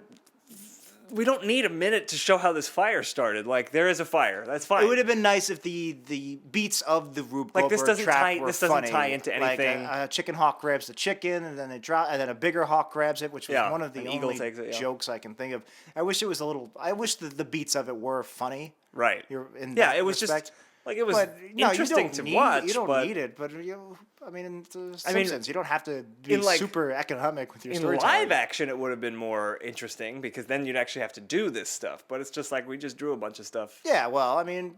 we don't need a minute to show how this fire started. Like, there is a fire. That's fine. It would have been nice if the beats of the Rube Like, Goldberg this doesn't trap tie- were this doesn't funny. tie into anything. Like a chicken hawk grabs the chicken, and then they drop, and then a bigger hawk grabs it, which was Yeah, one of the an eagle only takes it, yeah. jokes I can think of. I wish it was a little. I wish the beats of it were funny. Right. In Yeah, that it was respect. just... Like, it was But no, interesting you to don't need, watch, You don't but need it, but I mean, in the I mean, Simpsons, you don't have to be in, like, super economic with your in storytelling. live action, it would have been more interesting, because then you'd actually have to do this stuff. But it's just like, we just drew a bunch of stuff. Yeah, well, I mean,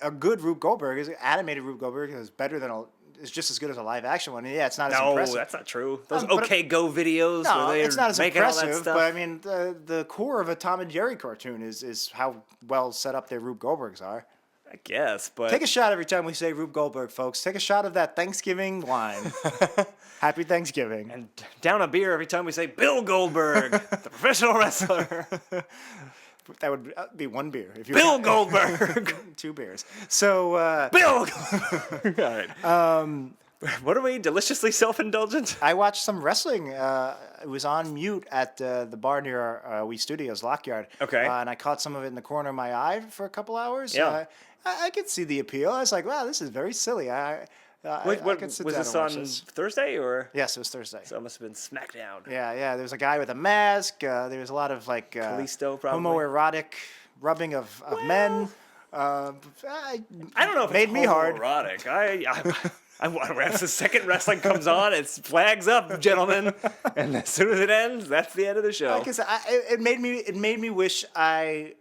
a good Rube Goldberg is animated Rube Goldberg is better than is just as good as a live action one. And yeah, it's not as No, impressive. that's not true. Those but- OK Go videos No, where they're it's not as making all that impressive, stuff. but I mean, the core of a Tom and Jerry cartoon is how well set up their Rube Goldbergs are. I guess, but... Take a shot every time we say Rube Goldberg, folks. Take a shot of that Thanksgiving wine. Happy Thanksgiving. And down a beer every time we say Bill Goldberg, the professional wrestler. That would be 1 beer. If you Bill Goldberg. 2 beers. So, Bill Goldberg. All right. What are we, deliciously self-indulgent? I watched some wrestling. It was on mute at the bar near our Wii Studios, Lockyard. Okay. And I caught some of it in the corner of my eye for a couple hours. Yeah. I could see the appeal. I was like, wow, this is very silly. I could sit Was down this and watch on this. Thursday or? Yes, it was Thursday. So it must have been SmackDown. Yeah. There was a guy with a mask. There was a lot of like Kalisto, probably. homoerotic rubbing of men. I don't know if made it's me hard. erotic. As the second wrestling comes on, it's flags up, gentlemen, and as soon as it ends, that's the end of the show. Like I said, it made me wish I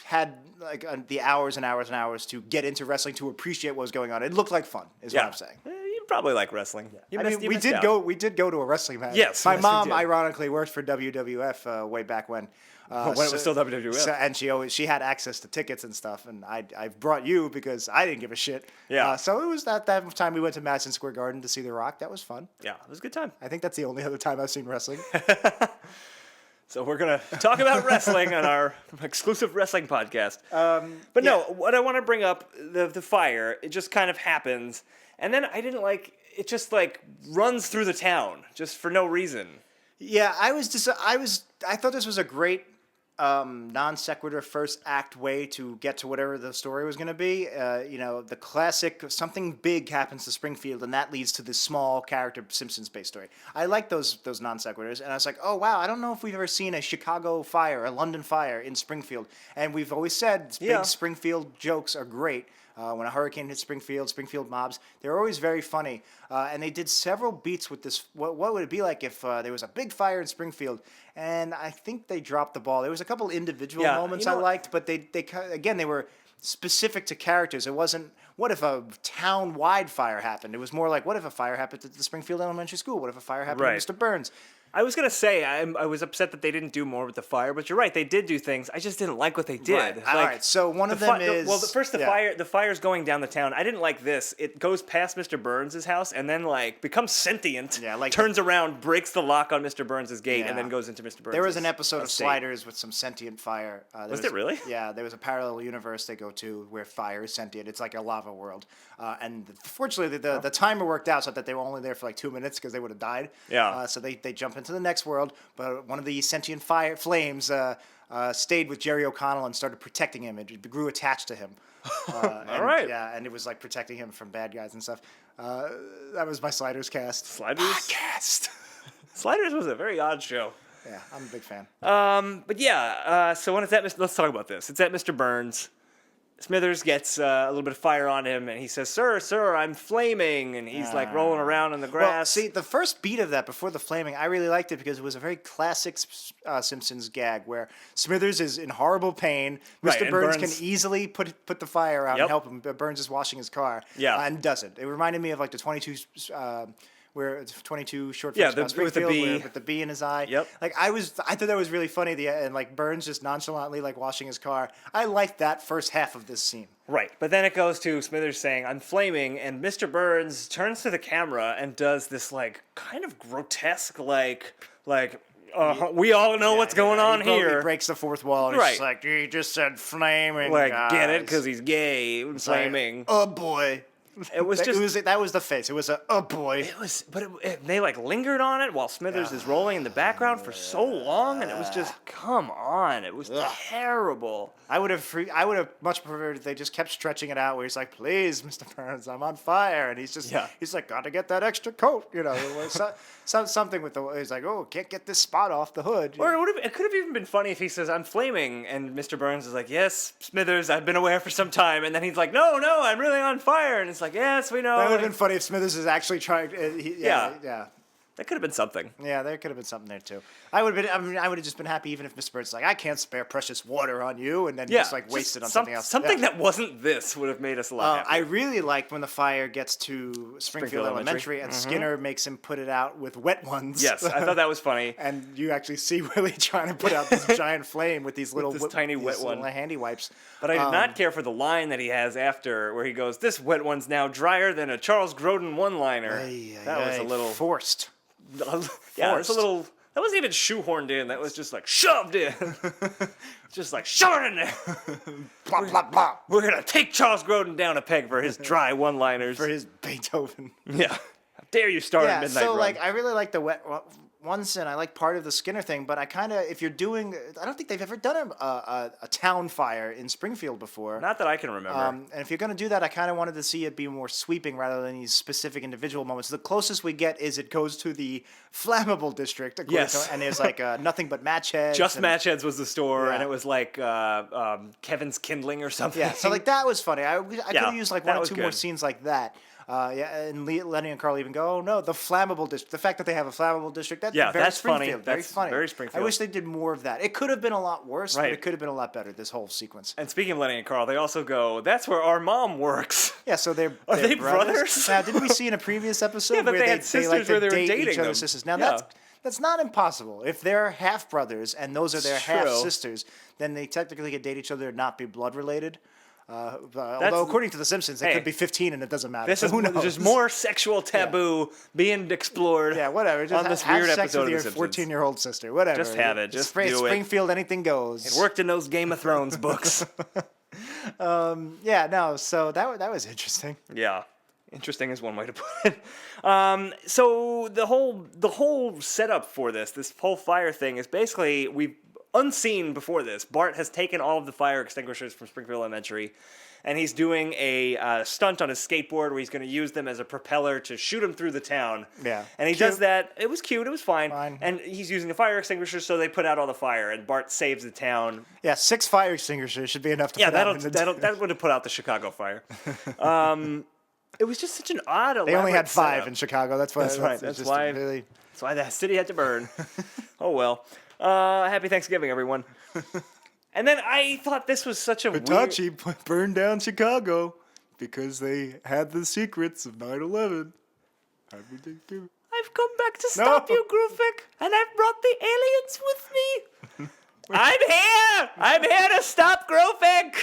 had like the hours and hours and hours to get into wrestling to appreciate what was going on. It looked like fun, is what I'm saying. You probably like wrestling. You missed we did out. We did go to a wrestling match. Yes, my yes, we mom did. ironically worked for WWF way back when. When it was still WWF. And she had access to tickets and stuff, and I brought you because I didn't give a shit. Yeah. So it was that time we went to Madison Square Garden to see The Rock. That was fun. Yeah, it was a good time. I think that's the only other time I've seen wrestling. So we're going to talk about wrestling on our exclusive wrestling podcast. But no, what I want to bring up, the fire, it just kind of happens. And then I didn't like, it just like runs through the town just for no reason. Yeah, I thought this was a great non sequitur first act way to get to whatever the story was going to be. The classic something big happens to Springfield and that leads to this small character Simpsons based story. I like those non sequiturs, and I was like, oh wow, I don't know if we've ever seen a Chicago fire, a London fire in Springfield, and we've always said big Springfield jokes are great. When a hurricane hit Springfield mobs, they're always very funny. And they did several beats with this. What would it be like if there was a big fire in Springfield? And I think they dropped the ball. There was a couple individual moments I liked, but they were specific to characters. It wasn't, what if a town-wide fire happened? It was more like, what if a fire happened at the Springfield Elementary School? What if a fire happened to Mr. Burns? I was going to say, I was upset that they didn't do more with the fire, but you're right, they did do things. I just didn't like what they did. Right. All right, so one of them is... The fire's going down the town. I didn't like this. It goes past Mr. Burns' house and then, like, becomes sentient, turns around, breaks the lock on Mr. Burns' gate, and then goes into Mr. Burns' There was an episode of estate. Sliders with some sentient fire. Was it really? Yeah, there was a parallel universe they go to where fire is sentient. It's like a lava world. And fortunately, the timer worked out so that they were only there for like 2 minutes because they would have died. Yeah. So they jump into the next world. But one of the sentient flames stayed with Jerry O'Connell and started protecting him. It grew attached to him. All right. Yeah, and it was like protecting him from bad guys and stuff. That was my Sliders cast. Podcast. Sliders was a very odd show. Yeah, I'm a big fan. So when it's at, let's talk about this. It's at Mr. Burns. Smithers gets a little bit of fire on him, and he says, Sir, I'm flaming, and he's like rolling around in the grass. Well, see, the first beat of that before the flaming, I really liked it because it was a very classic Simpsons gag where Smithers is in horrible pain. Mr. Burns can easily put the fire out and help him. But Burns is washing his car and doesn't. It reminded me of like the 22... where it's 22 short films about Springfield with the bee in his eye. Yep. Like I thought that was really funny. And like Burns just nonchalantly like washing his car. I liked that first half of this scene. Right, but then it goes to Smithers saying, I'm flaming, and Mr. Burns turns to the camera and does this like kind of grotesque we all know what's going on here. He breaks the fourth wall and he's just like, he just said flaming. Like, guys. get it? Because he's gay and flaming. Like, oh boy. It was that was the face. It was oh boy. It was, but they like lingered on it while Smithers is rolling in the background for so long, and it was just, come on, it was terrible. I would have much preferred if they just kept stretching it out, where he's like, please, Mr. Burns, I'm on fire, and he's like, gotta get that extra coat, something with he's like, oh, can't get this spot off the hood. Or it could have even been funny if he says, I'm flaming, and Mr. Burns is like, yes, Smithers, I've been aware for some time, and then he's like, no, I'm really on fire, and it's like, yes, we know. That would have been funny if Smithers is actually trying. Yeah. That could have been something. Yeah, there could have been something there too. I would have just been happy even if Mr. Bird's like, I can't spare precious water on you, and then just waste it on something else. Something that wasn't this would have made us a lot happier. I really liked when the fire gets to Springfield Elementary and Skinner makes him put it out with wet ones. Yes, I thought that was funny. And you actually see Willie trying to put out this giant flame with these little tiny wet one, handy wipes. But I did not care for the line that he has after, where he goes, "This wet one's now drier than a Charles Grodin one-liner." That was a little forced. Yeah, that's a That wasn't even shoehorned in. That was just like shoved in. Just like shove it in there. Plop, plop, plop. We're gonna take Charles Grodin down a peg for his dry one-liners. For his Beethoven. Yeah. How dare you start a Yeah, midnight so run? like I really like the wet ones, and I like part of the Skinner thing, but I kind of, if you're doing, I don't think they've ever done a town fire in Springfield before. Not that I can remember. And if you're going to do that, I kind of wanted to see it be more sweeping rather than these specific individual moments. The closest we get is it goes to the flammable district. Yes. And there's like nothing but match heads. Just Match Heads was the store, Yeah. and it was like Kevin's Kindling or something. Yeah, so like that was funny. I could have used like that one or was two more good. scenes like that. And Lenny and Carl even go, oh no, the flammable district. The fact that they have a flammable district, that's very that's funny. Springfield. Very That's funny. very Springfield. I wish they did more of that. It could have been a lot worse, Right. but it could have been a lot better, this whole sequence. And speaking of Lenny and Carl, they also go, that's where our mom works. Yeah, so they're Are they're they brothers? Now, didn't we see in a previous episode Yeah, but where they had sisters where they were date dating each other's them. sisters? Now Yeah. that's not impossible. If they're half brothers and those are their It's half true. sisters, then they technically could date each other and not be blood related. Although according to the Simpsons, they Hey, could be 15 and it doesn't matter. This So is who knows? just more sexual taboo being explored. Yeah, whatever. Just on this have weird sex episode with of your The Simpsons. 14-year-old sister. Whatever. Just have it. Just do it. Springfield, anything goes. It worked in those Game of Thrones books. Yeah, no. So that was interesting. Yeah, interesting is one way to put it. So the whole setup for this whole fire thing is basically we've unseen before this. Bart has taken all of the fire extinguishers from Springfield Elementary, and he's doing a stunt on his skateboard where he's going to use them as a propeller to shoot him through the town. Yeah. And he Cute. does that. It was cute. It was fine. Fine. And he's using the fire extinguishers, so they put out all the fire, and Bart saves the town. Yeah, 6 fire extinguishers should be enough to Yeah, put out in the that would have put out the Chicago fire. It was just such an odd. They only had elaborate 5 setup. in Chicago. That's why. That's right. it's That's just why. Really... That's why the city had to burn. Oh well. Happy Thanksgiving, everyone. And then I thought this was such a weird... Hitachi burned down Chicago because they had the secrets of 9/11. I've come back to stop you, Groophic, and I've brought the aliens with me. I'm here to stop Groophic.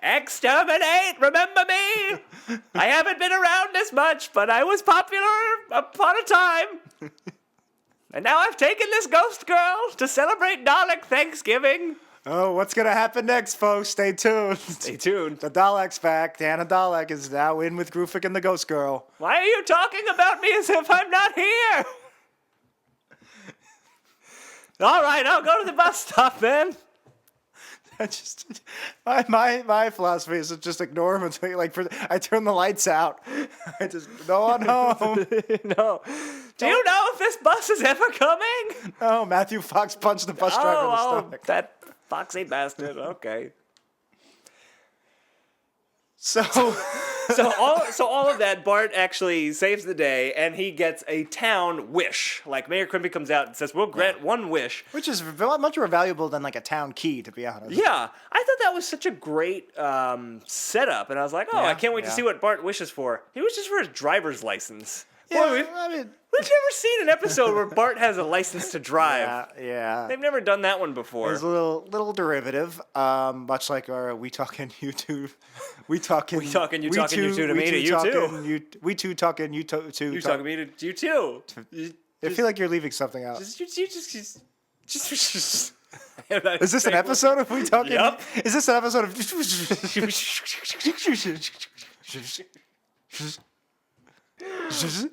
Exterminate, remember me? I haven't been around as much, but I was popular upon a time. And now I've taken this ghost girl to celebrate Dalek Thanksgiving. Oh, what's gonna happen next, folks? Stay tuned. Stay tuned. The Dalek's back. Dana Dalek is now in with Groophic and the Ghost Girl. Why are you talking about me as if I'm not here? All right, I'll go to the bus stop then. My philosophy is to just ignore him until I turn the lights out. I just go on home. No. Do you know if this bus is ever coming? Oh, Matthew Fox punched the bus driver in the stomach. That foxy bastard. Okay. So all of that, Bart actually saves the day, and he gets a town wish. Like Mayor Quimby comes out and says, "We'll grant one wish," which is much more valuable than like a town key, to be honest. Yeah, I thought that was such a great setup, and I was like, "Oh, I can't wait to see what Bart wishes for." He wishes for his driver's license. Yeah, Boy, we've never seen an episode where Bart has a license to drive. Yeah. They've never done that one before. There's a little derivative, much like our we talking YouTube. We talking you talking you two to me to you too. We two talking you two. You talking me to you too. I feel like you're leaving something out. Just Is this an episode of We Talking? Yep. Is this an episode of?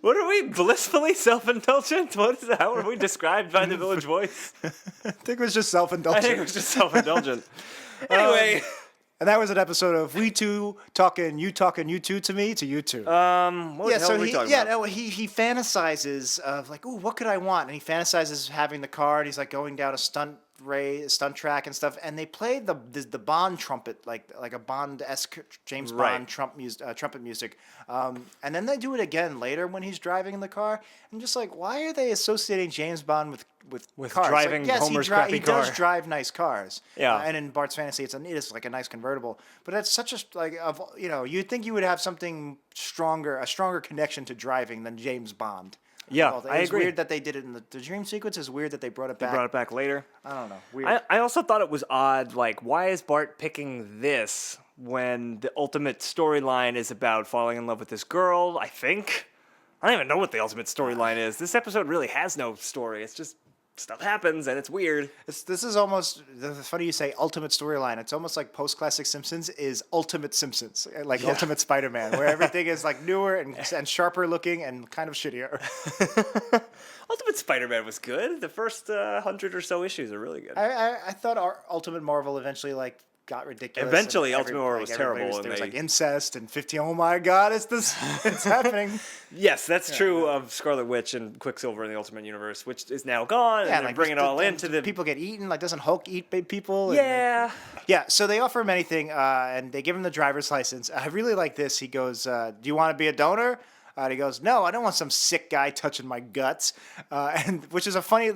What are we, blissfully self-indulgent? What is that? How are we described by the Village Voice? I think it was just I self-indulgent. think it was just self-indulgent. Anyway. And that was an episode of We Two talking you two to me to you two. What the hell are we talking about? No, he fantasizes of like, ooh, what could I want? And he fantasizes having the car, and he's like going down a stunt track and stuff. And they played the Bond trumpet, like a Bond-esque James Bond trumpet music. And then they do it again later when he's driving in the car. And just like, why are they associating James Bond with cars? driving like, yes, Homer's crappy he car. does drive nice cars. Yeah. And in Bart's fantasy, it is like a nice convertible. But that's such you'd think you would have something stronger, a stronger connection to driving than James Bond. Yeah, I It's agree. weird that they did it in the dream sequence. Is weird that they brought it back. Brought it back later. I don't know. Weird. I also thought it was odd, like, why is Bart picking this when the ultimate storyline is about falling in love with this girl, I think? I don't even know what the ultimate storyline is. This episode really has no story. It's just stuff happens and it's weird. This is almost, it's funny you say ultimate storyline. It's almost like post-classic Simpsons is ultimate Simpsons, like Ultimate Spider-Man, where everything is like newer and sharper looking and kind of shittier. Ultimate Spider-Man was good. The first 100 or so issues are really good. I thought our Ultimate Marvel eventually like got ridiculous. Eventually, Ultimate Marvel was terrible. There was like incest and 15. Oh my God, it's happening. Yes, that's true of Scarlet Witch and Quicksilver in the Ultimate Universe, which is now gone. Yeah, and like bring it all into the people get eaten. Like, doesn't Hulk eat people? Yeah. Yeah. So they offer him anything, and they give him the driver's license. I really like this. He goes, "Do you want to be a donor?" And he goes, "No, I don't want some sick guy touching my guts," and which is a funny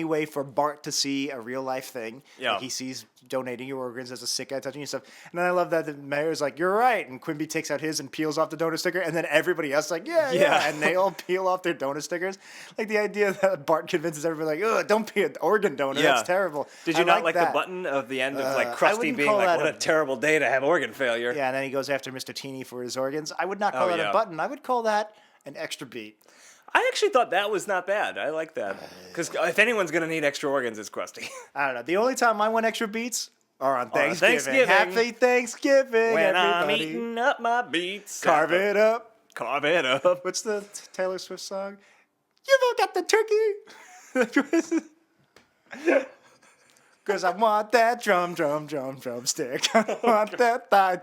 way for Bart to see a real life thing. Yeah, like he sees donating your organs as a sick guy touching your stuff. And then I love that the mayor's like, "You're right," and Quimby takes out his and peels off the donor sticker, and then everybody else is like, yeah, and they all peel off their donor stickers. Like the idea that Bart convinces everybody, like, "Ugh, don't be an organ donor. That's terrible." Did you not like the button of the end of like Krusty being like, "What a terrible day to have organ failure"? Yeah, and then he goes after Mr. Teeny for his organs. I would not call that a button. I would call that an extra beat. I actually thought that was not bad. I like that. Because if anyone's going to need extra organs, it's Krusty. I don't know. The only time I want extra beats are on Thanksgiving. Happy Thanksgiving, when everybody. I'm eating up my beats. Carve it up. Carve it up. What's the Taylor Swift song? You've all got the turkey. Because I want that drumstick. I want that thigh.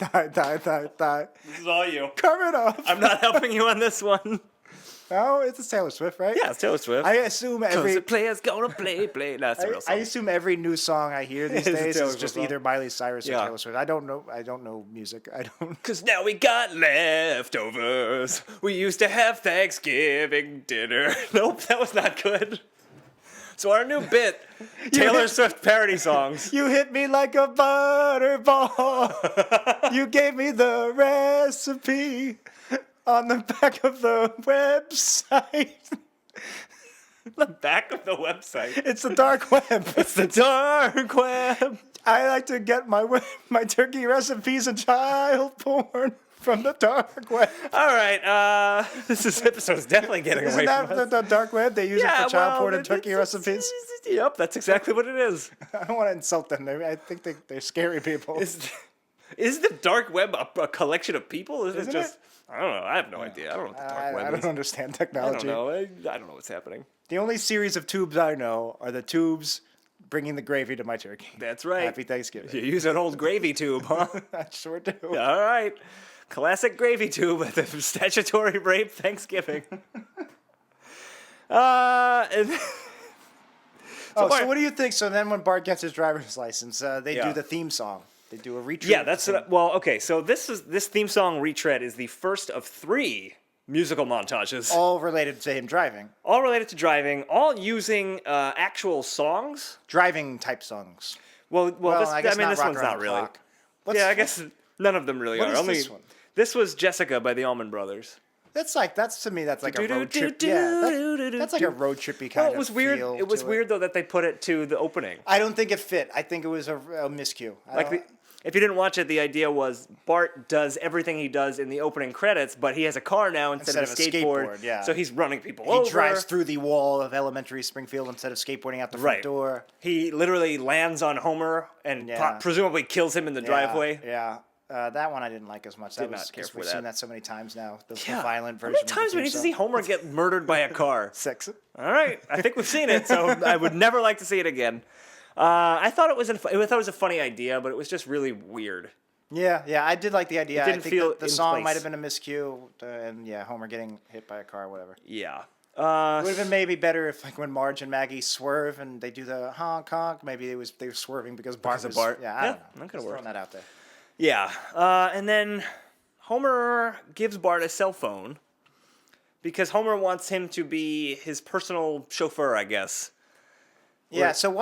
This is all you. Carve it up. I'm not helping you on this one. Oh, it's Taylor Swift, right? Yeah, it's Taylor Swift. I assume every player's gonna play. No, that's the real song. I assume every new song I hear these days is just either Miley Cyrus or Yeah. Taylor Swift. I don't know music. I don't. Cause now we got leftovers. We used to have Thanksgiving dinner. Nope, that was not good. So our new bit, Taylor Swift parody songs. You hit me like a butterball. You gave me the recipe on the back of the website. The back of the website. It's the dark web. It's the dark web. I like to get my turkey recipes and child porn from the dark web. All right, this episode is definitely getting away from us. Isn't that the dark web? They use it for child porn and turkey recipes? Yep, that's exactly what it is. I don't want to insult them. I think they're scary people. Is the dark web a collection of people? Is it Isn't just... I don't know. I have no idea. I don't know what the dark web I is. don't understand technology. I don't know. I don't know what's happening. The only series of tubes I know are the tubes bringing the gravy to my turkey. That's right. Happy Thanksgiving. You use an old gravy tube, huh? I sure do. All right. Classic gravy tube at the statutory rape Thanksgiving. So what do you think? So then when Bart gets his driver's license, they do the theme song. They do a retread. Yeah, that's okay. So this theme song retread is the first of 3 musical montages. All related to him driving. All related to driving. All using actual songs. Driving type songs. Well, this one's Rock not Around really. Clock. I guess none of them really What are. is Only this one? This was Jessica by the Allman Brothers. That's like a road trip. Yeah, that's like a road trippy kind of. It was weird. feel It was to weird though that they put it to the opening. I don't think it fit. I think it was a miscue. If you didn't watch it, the idea was Bart does everything he does in the opening credits, but he has a car now instead of a skateboard. Yeah. So he's running people over. He drives through the wall of elementary Springfield instead of skateboarding out the front door. He literally lands on Homer and presumably kills him in the driveway. Yeah. That one I didn't like as much. Did not care for we've that. seen that so many times now. The violent version. How many times do we need to see Homer get murdered by a car? 6. All right, I think we've seen it, so I would never like to see it again. I thought it was a funny idea, but it was just really weird. Yeah, I did like the idea. It didn't feel the song might have been a miscue, and Homer getting hit by a car, whatever. Yeah. It would have been maybe better if, like, when Marge and Maggie swerve and they do the honk honk, maybe they were swerving because Bart was. Bart. Yeah, I don't know. That could have Just worked. throwing that out there. Yeah, and then Homer gives Bart a cell phone because Homer wants him to be his personal chauffeur, I guess. Yeah, so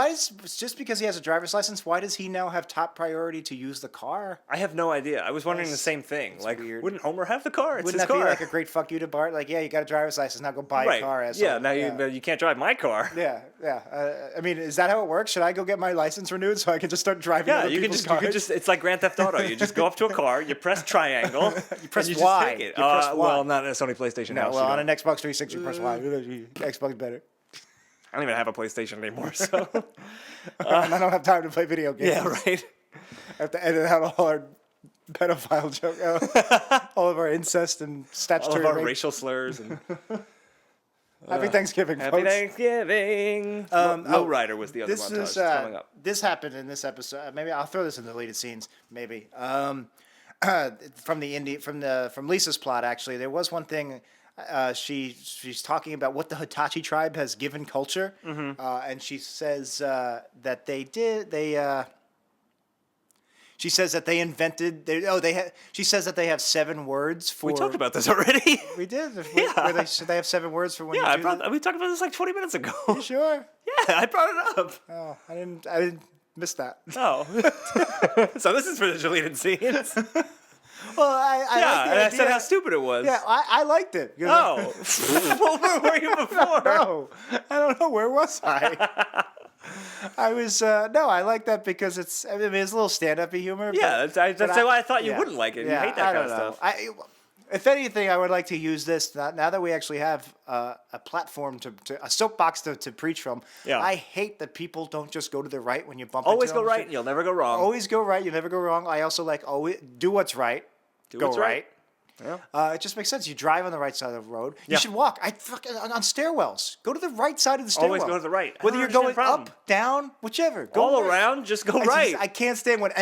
just because he has a driver's license, why does he now have top priority to use the car? I have no idea. I was wondering the same thing. Like, weird. wouldn't Homer have the car? It's Wouldn't his that car. be like a great fuck you to Bart? Like, yeah, you got a driver's license, now go buy a car, asshole. Yeah, now you can't drive my car. Yeah. I mean, is that how it works? Should I go get my license renewed so I can just start driving other people's cars? You can just, it's like Grand Theft Auto. You just go up to a car, you press triangle, you press and Y. Just take it. You press Y. Well, not on a Sony PlayStation No, house. well, on an Xbox 360, you press Y. Xbox better. I don't even have a PlayStation anymore, so. And I don't have time to play video games. Yeah, right. I have to edit out all our pedophile joke, all of our incest and statutory All of our rape. racial slurs. And Happy Thanksgiving, Happy folks. Thanksgiving. Lowrider was the other This montage is coming up. this happened in this episode. Maybe I'll throw this in the deleted scenes. Maybe from Lisa's plot. Actually, there was one thing. She's talking about what the Hitachi tribe has given culture, and she says that she says that they invented. She says that they have 7 words for. We talked about this already. We did. Yeah. Where they have 7 words for when Yeah, you do we talked about this like 20 minutes ago. You sure? Yeah, I brought it up. Oh, I didn't miss that. Oh. So this is for the deleted scenes. Well, I Yeah, like the and I idea. said how stupid it was. Yeah, I liked it. Oh. Well, where were you before? No, I don't know. Where was I? I was no. I like that because it's. I mean, it's a little stand-up humor. Yeah, that's why I thought you wouldn't like it. You hate that I kind don't of know. stuff. If anything, I would like to use this now that we actually have a platform a soapbox to preach from. Yeah. I hate that people don't just go to the right when you bump Always into go them. right, you'll never go wrong. Always go right. You never go wrong. I also like always do what's right. Do what's right. It just makes sense. You drive on the right side of the road. You Yeah. should walk. On stairwells. Go to the right side of the stairwell. Always go to the right. I Whether don't you're understand going the problem. up, down, whichever. Go All right. around, just go right. I can't stand when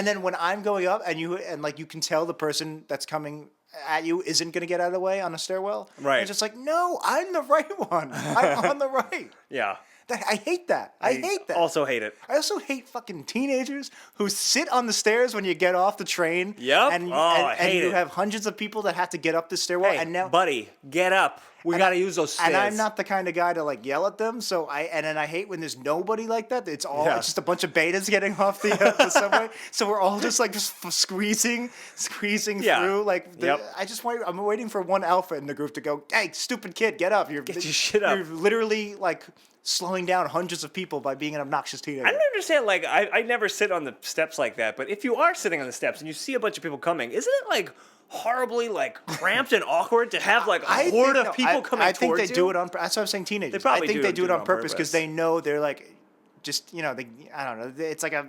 I'm going up and you can tell the person that's coming at you isn't going to get out of the way on a stairwell. Right. And it's just like, no, I'm the right one. I'm on the right. Yeah. I hate that. I hate that. Also hate it. I also hate fucking teenagers who sit on the stairs when you get off the train. Yep. And, I hate you it. have hundreds of people that have to get up the stairwell. Hey, and now, buddy, get up. We got to use those stairs. and I'm not the kind of guy to like yell at them. So then I hate when there's nobody like that. It's it's just a bunch of betas getting off the subway. So we're all just like squeezing through. Like I'm waiting for one alpha in the group to go, "Hey, stupid kid, get up! Get your shit up." You're literally like slowing down hundreds of people by being an obnoxious teenager. I don't understand. Like, I never sit on the steps like that. But if you are sitting on the steps and you see a bunch of people coming, isn't it like horribly like cramped and awkward to have like a horde of people coming towards you? I think they do it on. That's what I'm saying. Teenagers. They probably I think they do it on purpose because purpose. they know they're like, just I don't know. It's like a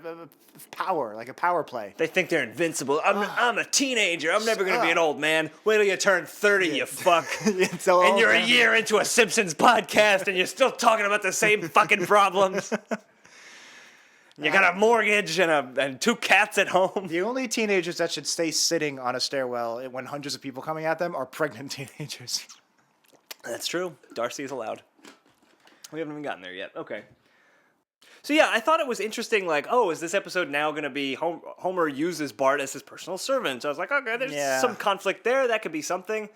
power play. They think they're invincible. I'm a teenager. I'm never gonna be an old man. Wait till you turn 30, you fuck. And you're a year into a Simpsons podcast, and you're still talking about the same fucking problems. You got a mortgage and 2 cats at home. The only teenagers that should stay sitting on a stairwell when hundreds of people coming at them are pregnant teenagers. That's true. Darcy is allowed. We haven't even gotten there yet. Okay. So yeah, I thought it was interesting, like, is this episode now going to be Homer uses Bart as his personal servant? So I was like, okay, there's some conflict there. That could be something.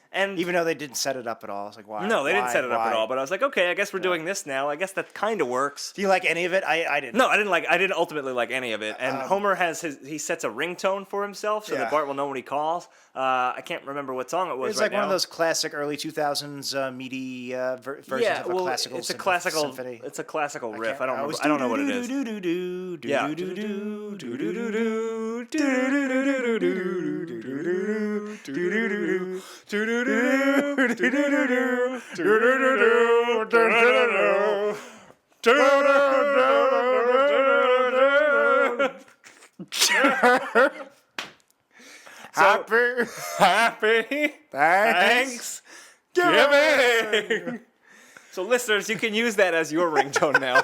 And even though they didn't set it up at all, I was like, why? No, they didn't set it up at all. But I was like, okay, I guess we're doing this now. I guess that kind of works. Do you like any of it? I didn't. No, I didn't ultimately like any of it. And Homer he sets a ringtone for himself so that Bart will know when he calls. I can't remember what song it was. It's like one of those classic early 2000s meaty versions of a classical. It's a classical symphony. It's a classical riff. I don't know what it is. Yeah. Happy Thanksgiving. So listeners, you can use that as your ringtone now.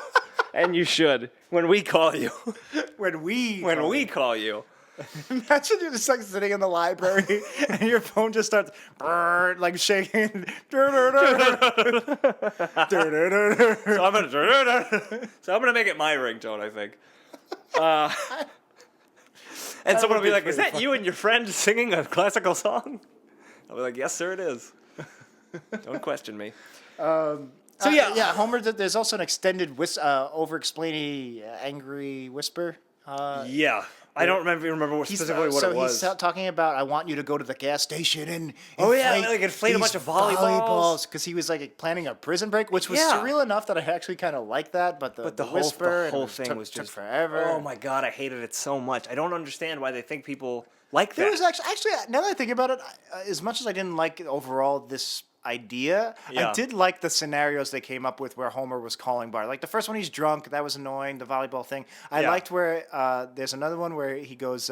And you should. When we call you. When we call you. Imagine you're just like sitting in the library and your phone just starts like shaking. So I'm gonna make it my ringtone, I think. And someone will be like, "Is that you and your friend singing a classical song?" I'll be like, "Yes, sir, it is." Don't question me. So Homer. There's also an extended over-explainy angry whisper. I don't remember specifically what it was. So he's talking about, I want you to go to the gas station and inflate a bunch of volleyballs. Because he was like planning a prison break, which was surreal enough that I actually kind of liked that. But the whisper, the whole thing was took just forever. Oh my god, I hated it so much. I don't understand why they think people like that. There was actually now that I think about it, as much as I didn't like overall this idea. Yeah. I did like the scenarios they came up with where Homer was calling Bart. Like the first one, he's drunk. That was annoying. The volleyball thing. I liked where there's another one where he goes,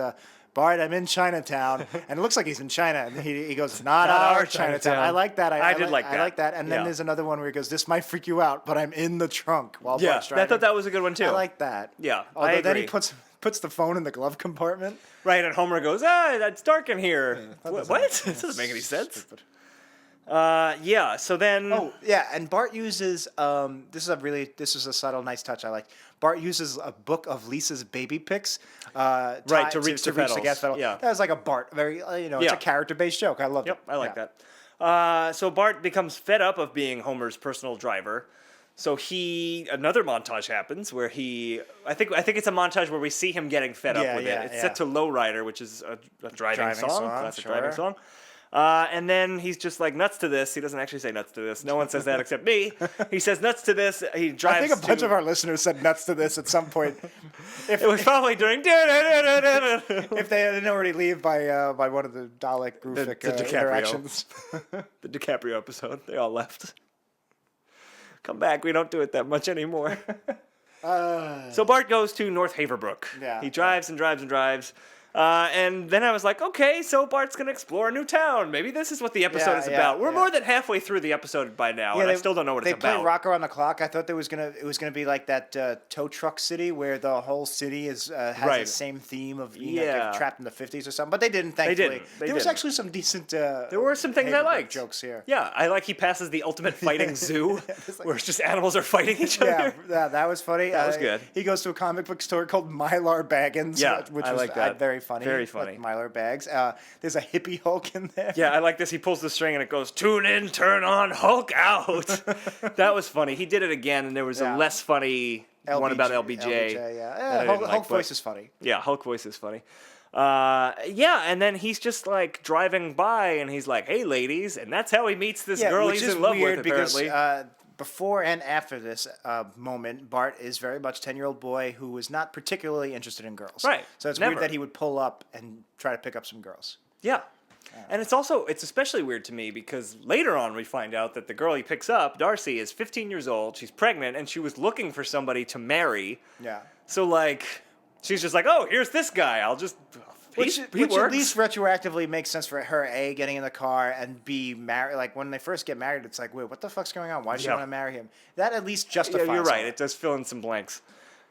Bart, I'm in Chinatown. And it looks like he's in China. And he goes, not our Chinatown. I like that. I did like that. I like that. And then there's another one where he goes, this might freak you out, but I'm in the trunk while Bart's driving. I thought that was a good one, too. I like that. Yeah, Although I then he agree. puts the phone in the glove compartment. Right, and Homer goes, it's dark in here. What? This doesn't make any sense. Stupid. So then... Oh, yeah, and Bart uses, this is a subtle, nice touch I like. Bart uses a book of Lisa's baby pics. To reach the pedals. gas pedal. Yeah. That was like a Bart, it's a character-based joke. I love it. Yep, I like that. So Bart becomes fed up of being Homer's personal driver. So another montage happens where I think it's a montage where we see him getting fed up with it. It's set to Lowrider, which is a driving song. Classic driving song. And then he's just like nuts to this. He doesn't actually say nuts to this. No one says that except me. He says nuts to this. He drives. I think a bunch of our listeners said nuts to this at some point. It was probably during. If they didn't already leave by one of the Dalek Groophic the DiCaprio. interactions. The DiCaprio episode. They all left. Come back. We don't do it that much anymore. So Bart goes to North Haverbrook. Yeah. He drives and drives and drives. And then I was like, okay, so Bart's going to explore a new town. Maybe this is what the episode is about. We're more than halfway through the episode by now, and I still don't know what it's about. They play Rocker on the Clock. I thought it was gonna be like that tow truck city where the whole city has the same theme of like trapped in the 50s or something. But they didn't, thankfully. There was actually some decent there were some things I liked. Jokes here. Yeah, I like he passes the ultimate fighting zoo where it's just animals are fighting each other. Yeah, that was funny. That was good. He goes to a comic book store called Mylar Baggins, which was like that. very funny. Very funny. Like Mylar bags. There's a hippie Hulk in there. Yeah, I like this. He pulls the string and it goes, tune in, turn on, Hulk out. That was funny. He did it again, and there was a less funny one about LBJ. Hulk voice is funny. Yeah, Hulk voice is funny. And then he's just like driving by, and he's like, "Hey, ladies," and that's how he meets this girl he's in love with. Apparently, because before and after this moment, Bart is very much 10-year-old boy who is not particularly interested in girls. Right. So it's weird that he would pull up and try to pick up some girls. Yeah. And it's especially weird to me because later on we find out that the girl he picks up, Darcy, is 15 years old. She's pregnant, and she was looking for somebody to marry. Yeah. So like, she's just like, oh, here's this guy. I'll just. Which works. at least retroactively makes sense for her, A, getting in the car, and B, marry. Like, when they first get married, it's like, wait, what the fuck's going on? Why does she want to marry him? That at least justifies you're right. it. It does fill in some blanks.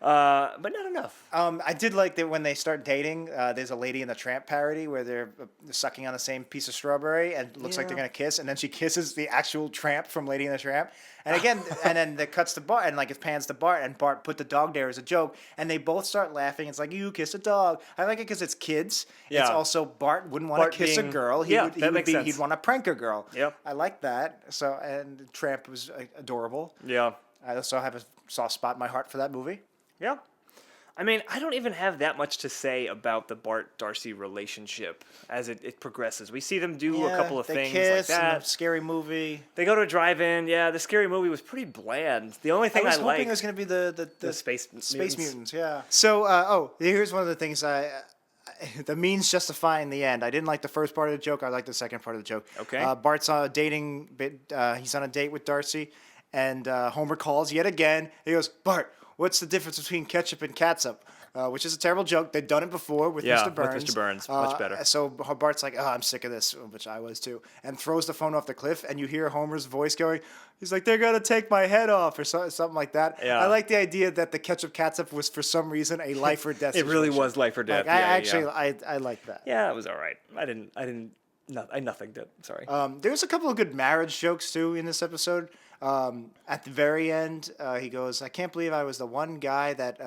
But not enough. I did like that when they start dating, there's a Lady and the Tramp parody where they're sucking on the same piece of strawberry and it looks like they're going to kiss, and then she kisses the actual tramp from Lady and the Tramp. And again, and then it cuts to Bart, and like it pans to Bart, and Bart put the dog there as a joke, and they both start laughing. It's like, you kiss a dog. I like it because it's kids. Yeah. It's also Bart wouldn't want to kiss a girl. He'd want to prank a girl. Yep. I like that. So, and Tramp was adorable. Yeah. I also have a soft spot in my heart for that movie. Yeah. I mean, I don't even have that much to say about the Bart-Darcy relationship as it progresses. We see them do a couple of things like that. In a scary movie. They go to a drive-in. Yeah, the scary movie was pretty bland. The only thing I was hoping it was going to be the space mutants. Yeah. So, here's one of the things the means justifying the end. I didn't like the first part of the joke. I liked the second part of the joke. Okay. Bart's on a dating bit. He's on a date with Darcy, and Homer calls yet again. He goes, Bart, what's the difference between ketchup and catsup? Which is a terrible joke. They've done it before with Mr. Burns. With Mr. Burns. Much better. So Bart's like, I'm sick of this, which I was too, and throws the phone off the cliff, and you hear Homer's voice going, he's like, they're going to take my head off, or something like that. Yeah. I like the idea that the ketchup catsup was, for some reason, a life or death It really was life or death. I like that. Yeah, it was all right. I nothinged it. Sorry. There's a couple of good marriage jokes, too, in this episode. At the very end, he goes, I can't believe I was the one guy that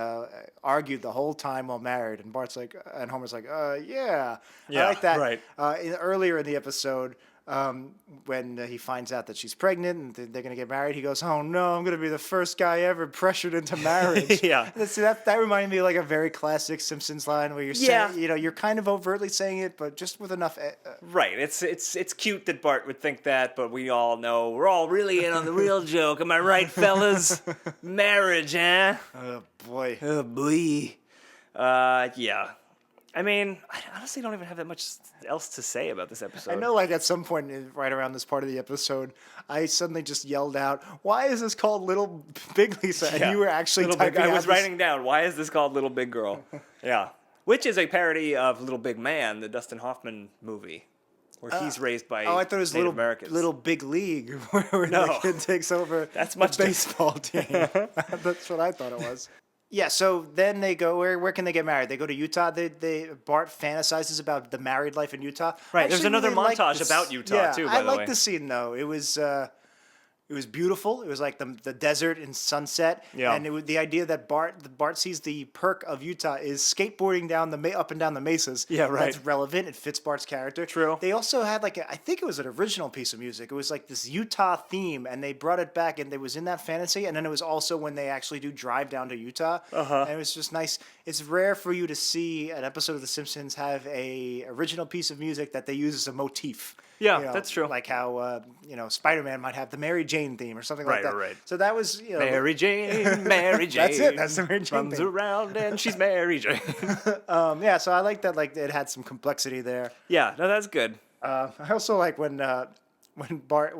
argued the whole time while married. And Bart's like, and Homer's like, yeah. I like that. Right. Earlier in the episode, when he finds out that she's pregnant and they're going to get married, he goes, oh no, I'm going to be the first guy ever pressured into marriage. Yeah. See, that reminded me of like a very classic Simpsons line where you're saying, you're kind of overtly saying it, but just with enough. Right. It's cute that Bart would think that, but we all know we're all really in on the real joke. Am I right, fellas? Marriage, eh? Oh boy. Oh boy. Yeah. I mean, I honestly don't even have that much else to say about this episode. I know, like, at some point right around this part of the episode, I suddenly just yelled out, "Why is this called Little Big Lisa?" And you were actually typing I out was writing down, why is this called Little Big Girl? Yeah. Which is a parody of Little Big Man, the Dustin Hoffman movie, where he's raised by I thought it was Native Americans. Little Big League, where No. the kid takes over That's much the baseball team. That's what I thought it was. Yeah, so then they go, where can they get married? They go to Utah. Bart fantasizes about the married life in Utah. Right, there's another really montage about Utah, too, by the way. I like the scene, though. It was beautiful. It was like the desert and sunset. Yeah. And it was the idea that Bart sees the perk of Utah is skateboarding down up and down the mesas. Yeah, right. That's relevant. It fits Bart's character. True. They also had I think it was an original piece of music. It was like this Utah theme, and they brought it back, and it was in that fantasy. And then it was also when they actually do drive down to Utah. And it was just nice. It's rare for you to see an episode of The Simpsons have a original piece of music that they use as a motif. Yeah, that's true. Like how Spider-Man might have the Mary Jane theme or something like that. Right. So that was Mary Jane, Mary Jane. That's it. That's the Mary Jane runs theme. around and she's Mary Jane. Yeah, so I like that. Like it had some complexity there. Yeah, no, that's good. I also like when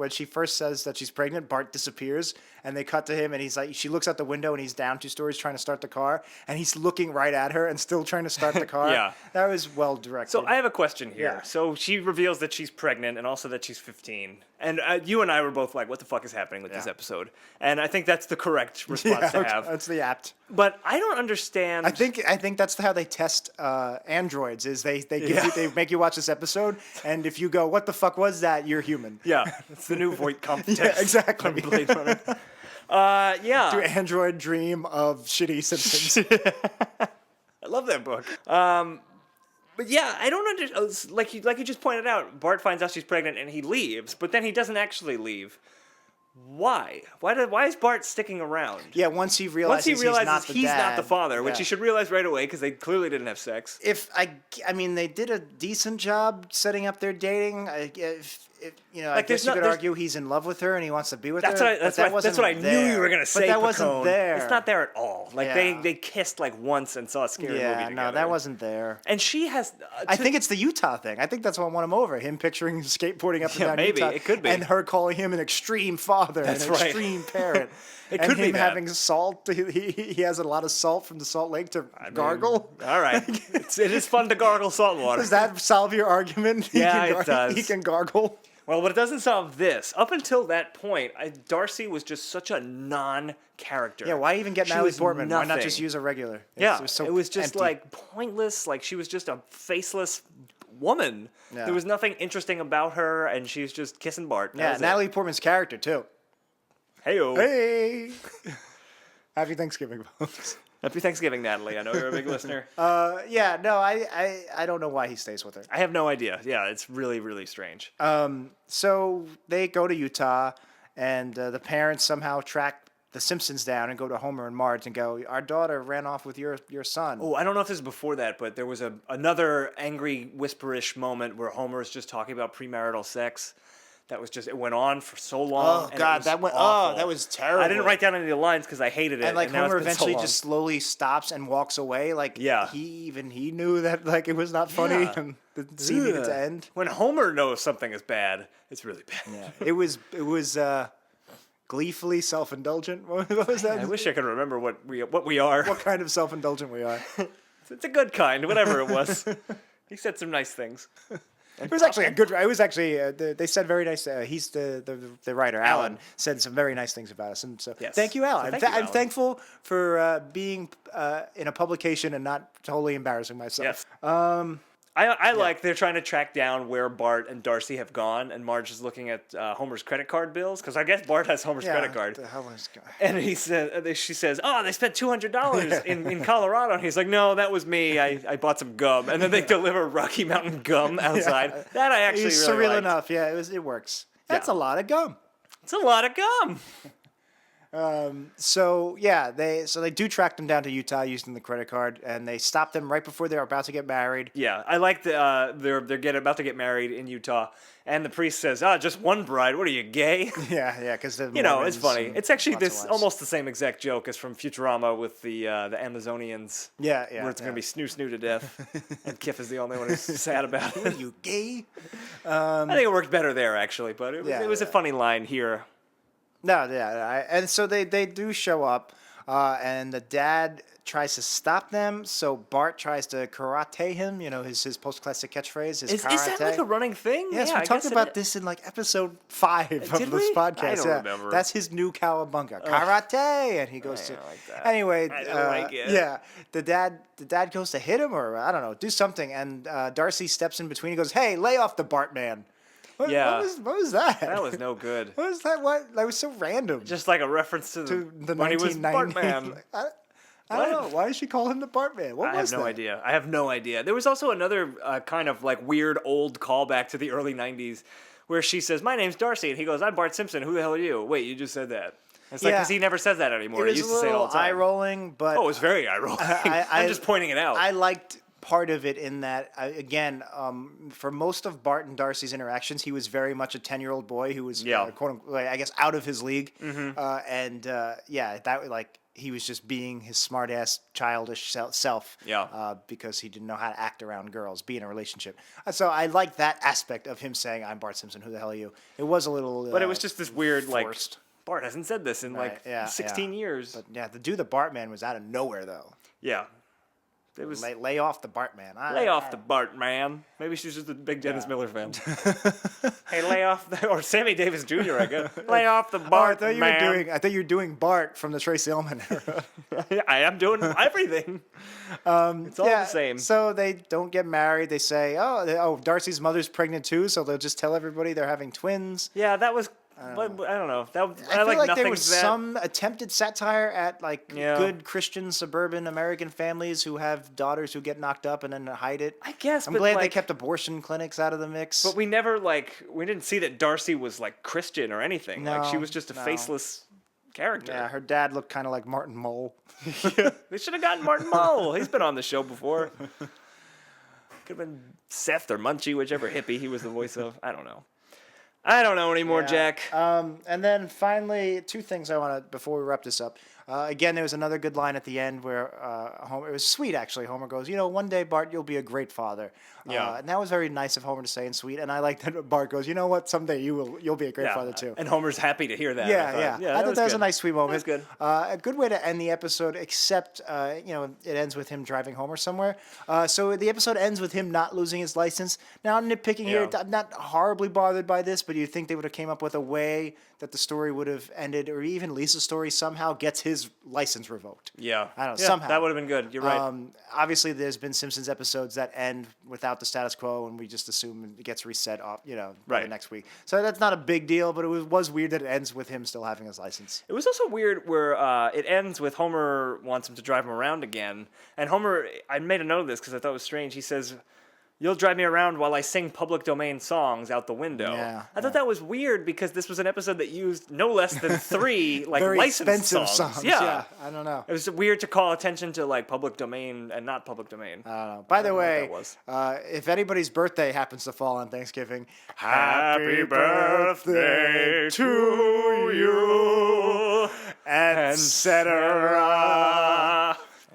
she first says that she's pregnant, Bart disappears, and they cut to him, and he's like, she looks out the window, and he's down 2 stories trying to start the car, and he's looking right at her and still trying to start the car. Yeah. That was well directed. So I have a question here. Yeah. So she reveals that she's pregnant and also that she's 15. And you and I were both like, what the fuck is happening with this episode? And I think that's the correct response to have. That's the apt. But I don't understand. I think that's how they test androids. Is they make you watch this episode, and if you go, "What the fuck was that?" You're human. Yeah, it's the new voight competition. Yeah, exactly. From Blade Runner. Yeah. Do android dream of shitty Simpsons? I love that book. But yeah, I don't understand. Like you just pointed out, Bart finds out she's pregnant and he leaves, but then he doesn't actually leave. Why? Why is Bart sticking around? Yeah, once he realizes he's not the father, which yeah. he should realize right away because they clearly didn't have sex. I mean, they did a decent job setting up their dating. I guess you could argue he's in love with her and he wants to be with her. That's what I knew you were gonna say. But that Pacone. wasn't there. It's not there at all. Like Yeah. they kissed like once and saw a scary movie together. no, that wasn't there. And she has. I think it's the Utah thing. I think that's what won him over. Him picturing skateboarding up and down maybe. Utah. It could be. And her calling him an extreme father, That's an right. extreme parent. It and could be him that. having salt. He has a lot of salt from the Salt Lake to gargle. All right. It is fun to gargle salt water. Does that solve your argument? Yeah, it does. He can gargle. Well, but it doesn't solve this. Up until that point, Darcy was just such a non-character. Yeah, why even get She Natalie was Portman? Why not nothing. just use a regular? Yeah, so it was just empty. like pointless. Like she was just a faceless woman. Yeah. There was nothing interesting about her, and she was just kissing Bart. Yeah, Natalie Portman's character too. Hey-o. Hey, happy Thanksgiving, folks. Happy Thanksgiving, Natalie. I know you're a big listener. Yeah, no, I don't know why he stays with her. I have no idea. Yeah, it's really, really strange. So they go to Utah, and the parents somehow track the Simpsons down and go to Homer and Marge and go, "Our daughter ran off with your son." Oh, I don't know if this is before that, but there was another angry, whisperish moment where Homer is just talking about premarital sex. That was just, it went on for so long. Oh, God, that went, awful. that was terrible. I didn't write down any of the lines because I hated it. And like now Homer it's been so eventually long. just slowly stops and walks away. Like Yeah. he knew that like it was not funny Yeah. and the scene needed to end. When Homer knows something is bad, it's really bad. Yeah, it was gleefully self-indulgent. What was that? I wish I could remember what we are. What kind of self-indulgent we are? It's a good kind, whatever it was. He said some nice things. It was actually a good. It was actually. They said very nice. He's the writer. Alan said some very nice things about us, and so Yes. thank you, Alan. So thank you, I'm Alan. thankful for being in a publication and not totally embarrassing myself. Yes. I like they're trying to track down where Bart and Darcy have gone, and Marge is looking at Homer's credit card bills because I guess Bart has Homer's credit card. The hell is And she says, "Oh, they spent $200 in Colorado." And he's like, "No, that was me. I bought some gum." And then they deliver Rocky Mountain gum outside. That I actually It's really surreal liked. enough. Yeah, it works. That's a lot of gum. It's a lot of gum. So they do track them down to Utah using the credit card, and they stop them right before they're about to get married. Yeah, I like the they're about to get married in Utah, and the priest says, just one bride. What are you, gay?" Yeah, because it's funny. It's actually almost the same exact joke as from Futurama with the Amazonians. Yeah. Where it's gonna be snoo to death, and Kif is the only one who's sad about it. Are you gay? I think it worked better there actually, but it was a funny line here. No, and so they do show up, and the dad tries to stop them. So Bart tries to karate him. His post-classic catchphrase is karate. Is that like a running thing? Yes, we talked about this in like episode 5 of this podcast. I don't remember. That's his new cowabunga, karate, and he goes to. Like that. Anyway, I don't like it. Yeah, the dad goes to hit him, or I don't know, do something, and Darcy steps in between. He goes, "Hey, lay off the Bart man." What was that? That was no good. What was that? That was so random. Just like a reference to the when he was 1990. Bartman. I don't know. Why did she call him the Bartman? What was that? I have no idea. There was also another kind of like weird old callback to the early 90s where she says, "My name's Darcy," and he goes, "I'm Bart Simpson. Who the hell are you?" Wait, you just said that. It's like, because he never says that anymore. He used to say it all the time. Eye-rolling, but... Oh, it was very eye-rolling. I'm just pointing it out. I liked part of it in that, for most of Bart and Darcy's interactions, he was very much a 10-year-old boy who was, quote-unquote, I guess, out of his league. Mm-hmm. He was just being his smart-ass, childish self. Yeah. Because he didn't know how to act around girls, be in a relationship. So I like that aspect of him saying, "I'm Bart Simpson. Who the hell are you?" It was a little... but it was just this weird, forced. Bart hasn't said this in 16 years. But yeah, to do the Bartman was out of nowhere, though. Yeah. It was lay off the Bartman. Lay off the Bartman. Maybe she's just a big Dennis Miller fan. Hey, lay off or Sammy Davis Jr. I guess. Lay off the Bartman. I thought you were doing Bart from the Tracy Ullman era. I am doing everything. It's all the same. So they don't get married. They say, Darcy's mother's pregnant too, so they'll just tell everybody they're having twins. Yeah, that was. I don't know. I feel like there was some attempted satire at good Christian suburban American families who have daughters who get knocked up and then hide it. I guess. I'm glad they kept abortion clinics out of the mix. But we never we didn't see that Darcy was Christian or anything. No, she was just a faceless character. Yeah, her dad looked kind of like Martin Mull. They should have gotten Martin Mull. He's been on the show before. Could have been Seth or Munchie, whichever hippie he was the voice of. I don't know. I don't know anymore, Jack. And then finally, two things I want to, before we wrap this up. Again, there was another good line at the end where Homer, it was sweet actually, Homer goes, "One day, Bart, you'll be a great father." Yeah. And that was very nice of Homer to say and sweet. And I like that Bart goes, "You know what, someday you'll be a great father too." And Homer's happy to hear that. I thought that was a nice sweet moment. That was good. A good way to end the episode, except, it ends with him driving Homer somewhere. So the episode ends with him not losing his license. Now, I'm nitpicking here. I'm not horribly bothered by this, but you'd think they would have came up with a way that the story would have ended, or even Lisa's story somehow gets his license revoked. Yeah. I don't know, somehow. That would have been good. You're right. Obviously, there's been Simpsons episodes that end without the status quo, and we just assume it gets reset off, by the next week. So that's not a big deal, but it was weird that it ends with him still having his license. It was also weird where it ends with Homer wants him to drive him around again. And Homer, I made a note of this because I thought it was strange. He says, "You'll drive me around while I sing public domain songs out the window." Yeah, I thought that was weird because this was an episode that used no less than 3 very licensed expensive songs. Yeah, I don't know. It was weird to call attention to public domain and not public domain. I don't know. By the way, that if anybody's birthday happens to fall on Thanksgiving, happy birthday to you, etc.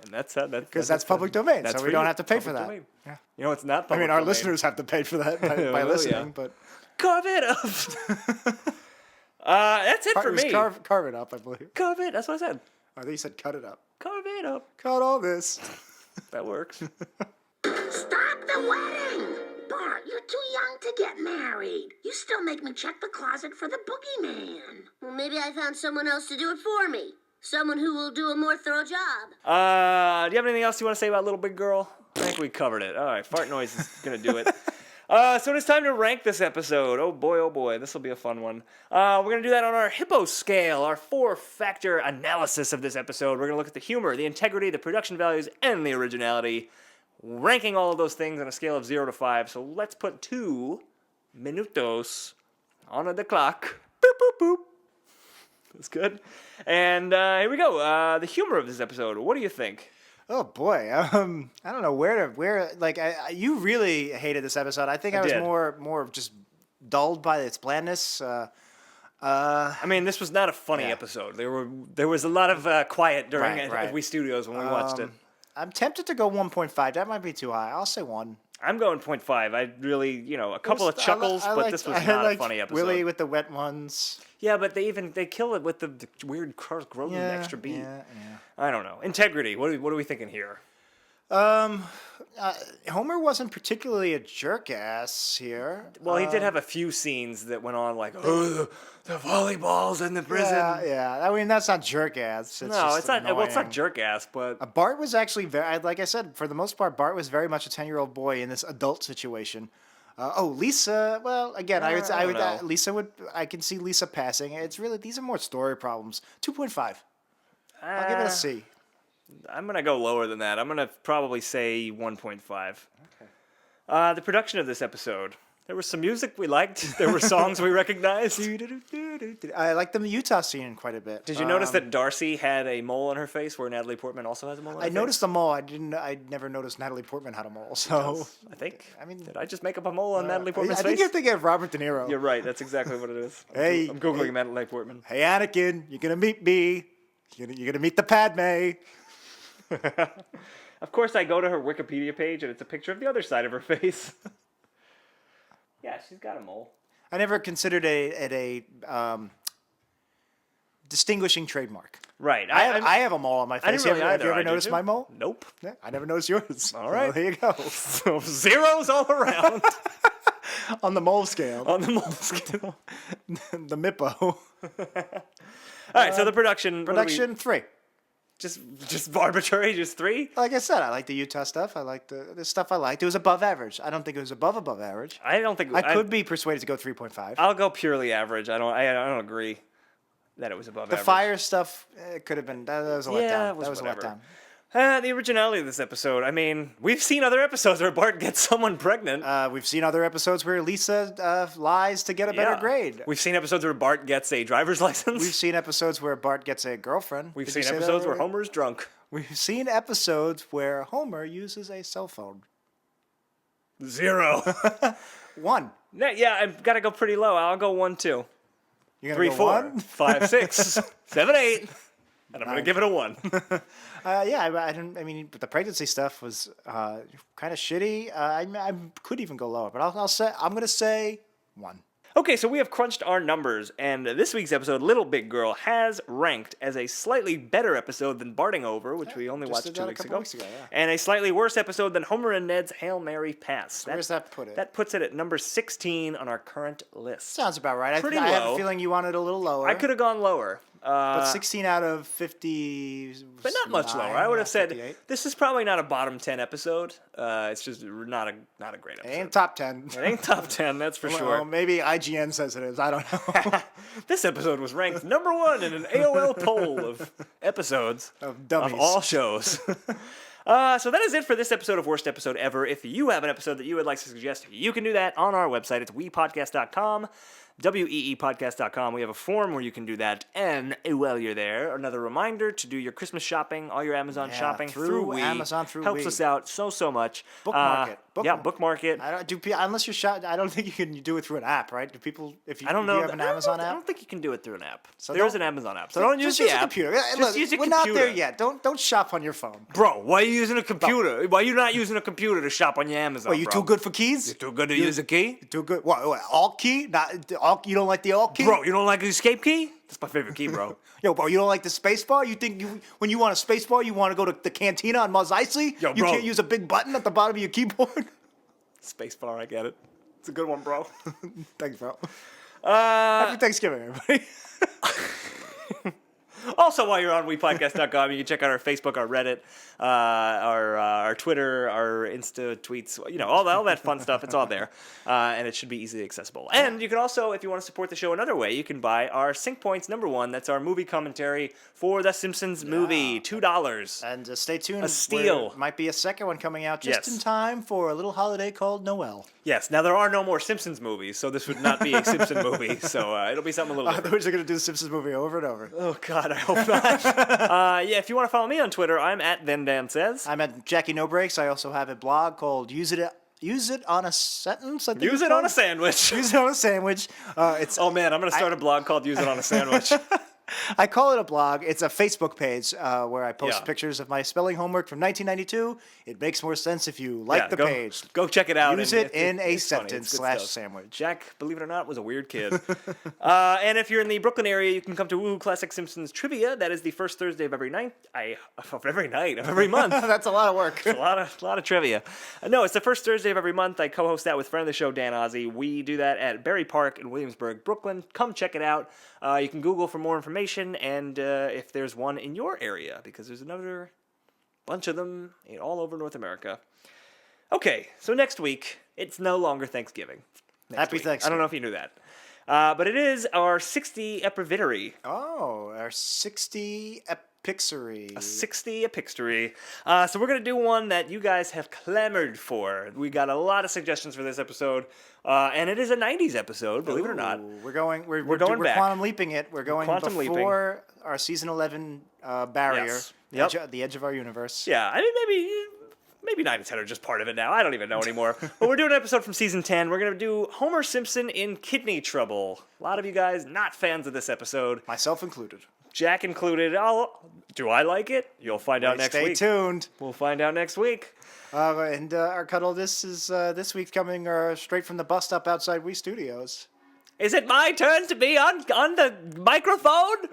And that's because that's public domain, so we don't have to pay for that. Domain. Yeah. It's not public our domain. listeners have to pay for that by listening, but carve it up. That's it for me. Carve it up, I believe. Carve it. That's what I said. I think you said cut it up. Carve it up. Cut all this. That works. Stop the wedding! Bart, you're too young to get married. You still make me check the closet for the boogeyman. Well, maybe I found someone else to do it for me. Someone who will do a more thorough job. Do you have anything else you want to say about Little Big Girl? I think we covered it. All right, fart noise is going to do it. So it's time to rank this episode. Oh boy, this will be a fun one. We're going to do that on our Hippo scale, our 4-factor analysis of this episode. We're going to look at the humor, the integrity, the production values, and the originality, ranking all of those things on a scale of 0 to 5. So let's put 2 minutos on the clock. Boop, boop, boop. That's good. And here we go. The humor of this episode. What do you think? Oh boy, I don't know where. Like, you really hated this episode. I think I was did. more just dulled by its blandness. I mean, this was not a funny episode. There was a lot of quiet during We Studios when we watched it. I'm tempted to go 1.5. That might be too high. I'll say 1. I'm going 0.5. I really, a couple of chuckles, but this was not a funny episode. Willie with the wet ones. Yeah, but they kill it with the weird Grogan extra beat. Yeah. I don't know. Integrity. What are we thinking here? Homer wasn't particularly a jerk ass here. Well, he did have a few scenes that went on like, oh, the volleyballs in the prison. Yeah. I mean, that's not jerk ass. It's not. Well, it's not jerk ass, but Bart was actually very, like I said, for the most part, Bart was very much a 10-year-old boy in this adult situation. Lisa. Well, again, I would. Lisa would. I can see Lisa passing. It's really, these are more story problems. 2.5. I'll give it a C. I'm going to go lower than that. I'm going to probably say 1.5. Okay. The production of this episode. There was some music we liked. There were songs we recognized. I like the Utah scene quite a bit. Did you notice that Darcy had a mole on her face where Natalie Portman also has a mole on her face? I noticed the mole. I never noticed Natalie Portman had a mole. So I think. I mean, did I just make up a mole on Natalie Portman's face? I think you're thinking of Robert De Niro. You're right. That's exactly what it is. I'm Googling Natalie Portman. Hey, Anakin, you're going to meet me. You're going to meet the Padme. Of course, I go to her Wikipedia page, and it's a picture of the other side of her face. Yeah, she's got a mole. I never considered it a distinguishing trademark. Right. I have a mole on my face. I didn't really have you either. ever noticed my mole? Nope. Yeah, I never noticed yours. All right. So there you go. So zeros all around. On the mole scale. On the mole scale. The Mippo. All right, so the production. Production, 3. Just arbitrary, just 3? Like I said, I like the Utah stuff. I like the stuff I liked. It was above average. I don't think it was above average. I don't think I could be persuaded to go 3.5. I'll go purely average. I don't agree that it was above average. The fire stuff could have been. That was a letdown. That was whatever. a letdown. The originality of this episode. I mean, we've seen other episodes where Bart gets someone pregnant. We've seen other episodes where Lisa lies to get a better grade. We've seen episodes where Bart gets a driver's license. We've seen episodes where Bart gets a girlfriend. We've seen episodes where Homer's drunk. We've seen episodes where Homer uses a cell phone. 0. 1. Yeah, I've got to go pretty low. I'll go 1, 2. You're 3, go 4, 1? 5, 6, 7, 8. And I'm going to give it a 1. I mean, but the pregnancy stuff was kind of shitty. I could even go lower, but I'm going to say 1. Okay, so we have crunched our numbers, and this week's episode, Little Big Girl, has ranked as a slightly better episode than Barting Over, which we only watched 2 weeks ago, and a slightly worse episode than Homer and Ned's Hail Mary Pass. So where's that put it? That puts it at number 16 on our current list. Sounds about right. Pretty I low. have a feeling you wanted a little lower. I could have gone lower. But 16 out of 50... But not much lower. I would have said 58. This is probably not a bottom 10 episode. It's just not a great episode. It ain't top 10. It ain't top 10, that's for sure. Well, maybe IGN says it is. I don't know. This episode was ranked number 1 in an AOL poll of episodes of all shows. So that is it for this episode of Worst Episode Ever. If you have an episode that you would like to suggest, you can do that on our website. It's weepodcast.com. weepodcast.com. We have a form where you can do that. And while you're there, another reminder to do your Christmas shopping, all your Amazon shopping through Amazon through helps us out so much. Bookmark it. Bookmark it. Unless you're I don't think you can do it through an app, right? Do people? If you, I don't know. Do you have an Amazon app? I don't think you can do it through an app. So there is an Amazon app. So don't use the app. Computer. Just use your We're computer. not there yet. Don't shop on your phone, bro. Why are you using a computer? Why are you not using a computer to shop on your Amazon? Well, you too good for keys? You're too good to use a key? You're too good. What? Alt key? You don't like the alt key? Bro, you don't like the escape key? That's my favorite key, bro. Yo, bro, you don't like the space bar? You think when you want a space bar, you want to go to the cantina on Mos Eisley? Yo, you bro. can't use a big button at the bottom of your keyboard? Space bar, I get it. It's a good one, bro. Thanks, bro. Happy Thanksgiving, everybody. Also, while you're on WePodcast.com, you can check out our Facebook, our Reddit, our our Twitter, our Insta tweets, all that fun stuff. It's all there, and it should be easily accessible. And you can also, if you want to support the show another way, you can buy our Sync Points #1. That's our movie commentary for the Simpsons movie, $2. And stay tuned. A steal. Might be a second one coming out just in time for a little holiday called Noel. Yes. Now, there are no more Simpsons movies, so this would not be a Simpson movie. So it'll be something a little different. I thought we were going to do the Simpsons movie over and over. Oh, God, I hope not. If you want to follow me on Twitter, I'm at ThenDanSays. I'm at Jackie No Breaks. I also have a blog called Use It on a Sentence. Use It on a Sandwich. Use It on a Sandwich. Oh, man, I'm going to start a blog called Use It on a Sandwich. I call it a blog. It's a Facebook page where I post pictures of my spelling homework from 1992. It makes more sense if you like the page. Go check it out. Use it in a sentence / sandwich. Jack, believe it or not, was a weird kid. And if you're in the Brooklyn area, you can come to Woo Classic Simpsons Trivia. That is the first Thursday of every month. That's a lot of work. It's a lot of trivia. No, it's the first Thursday of every month. I co-host that with friend of the show, Dan Ozzie. We do that at Berry Park in Williamsburg, Brooklyn. Come check it out. You can Google for more information, and if there's one in your area, because there's another bunch of them all over North America. Okay, so next week, it's no longer Thanksgiving. Happy Thanksgiving. I don't know if you knew that. But it is our 60 Epivitery. Oh, our 60 Epixery. A 60 Epixery. So we're going to do one that you guys have clamored for. We got a lot of suggestions for this episode. And it is a 90s episode, believe it or not. We're going back. quantum leaping it. We're going before our season 11 barrier. Yes. The edge of our universe. Yeah, I mean, maybe 9 and 10 are just part of it now. I don't even know anymore. But we're doing an episode from season 10. We're going to do Homer Simpson in kidney trouble. A lot of you guys not fans of this episode. Myself included. Jack included. Do I like it? You'll find out next week. Stay tuned. We'll find out next week. And our cuddle, this week's coming straight from the bus stop outside Wii Studios. Is it my turn to be on the microphone?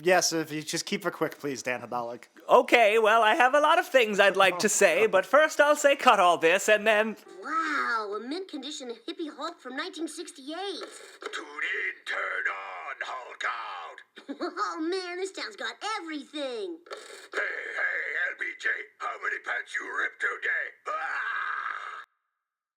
Yes, if you just keep it quick, please, Dan Hadalik. Okay, well, I have a lot of things I'd like to say, but first I'll say cut all this, and then... Wow, a mint condition hippie Hulk from 1968. Tune in, turn on, Hulk out. Oh man, this town's got everything. Hey, LBJ, how many pants you ripped today? Ah!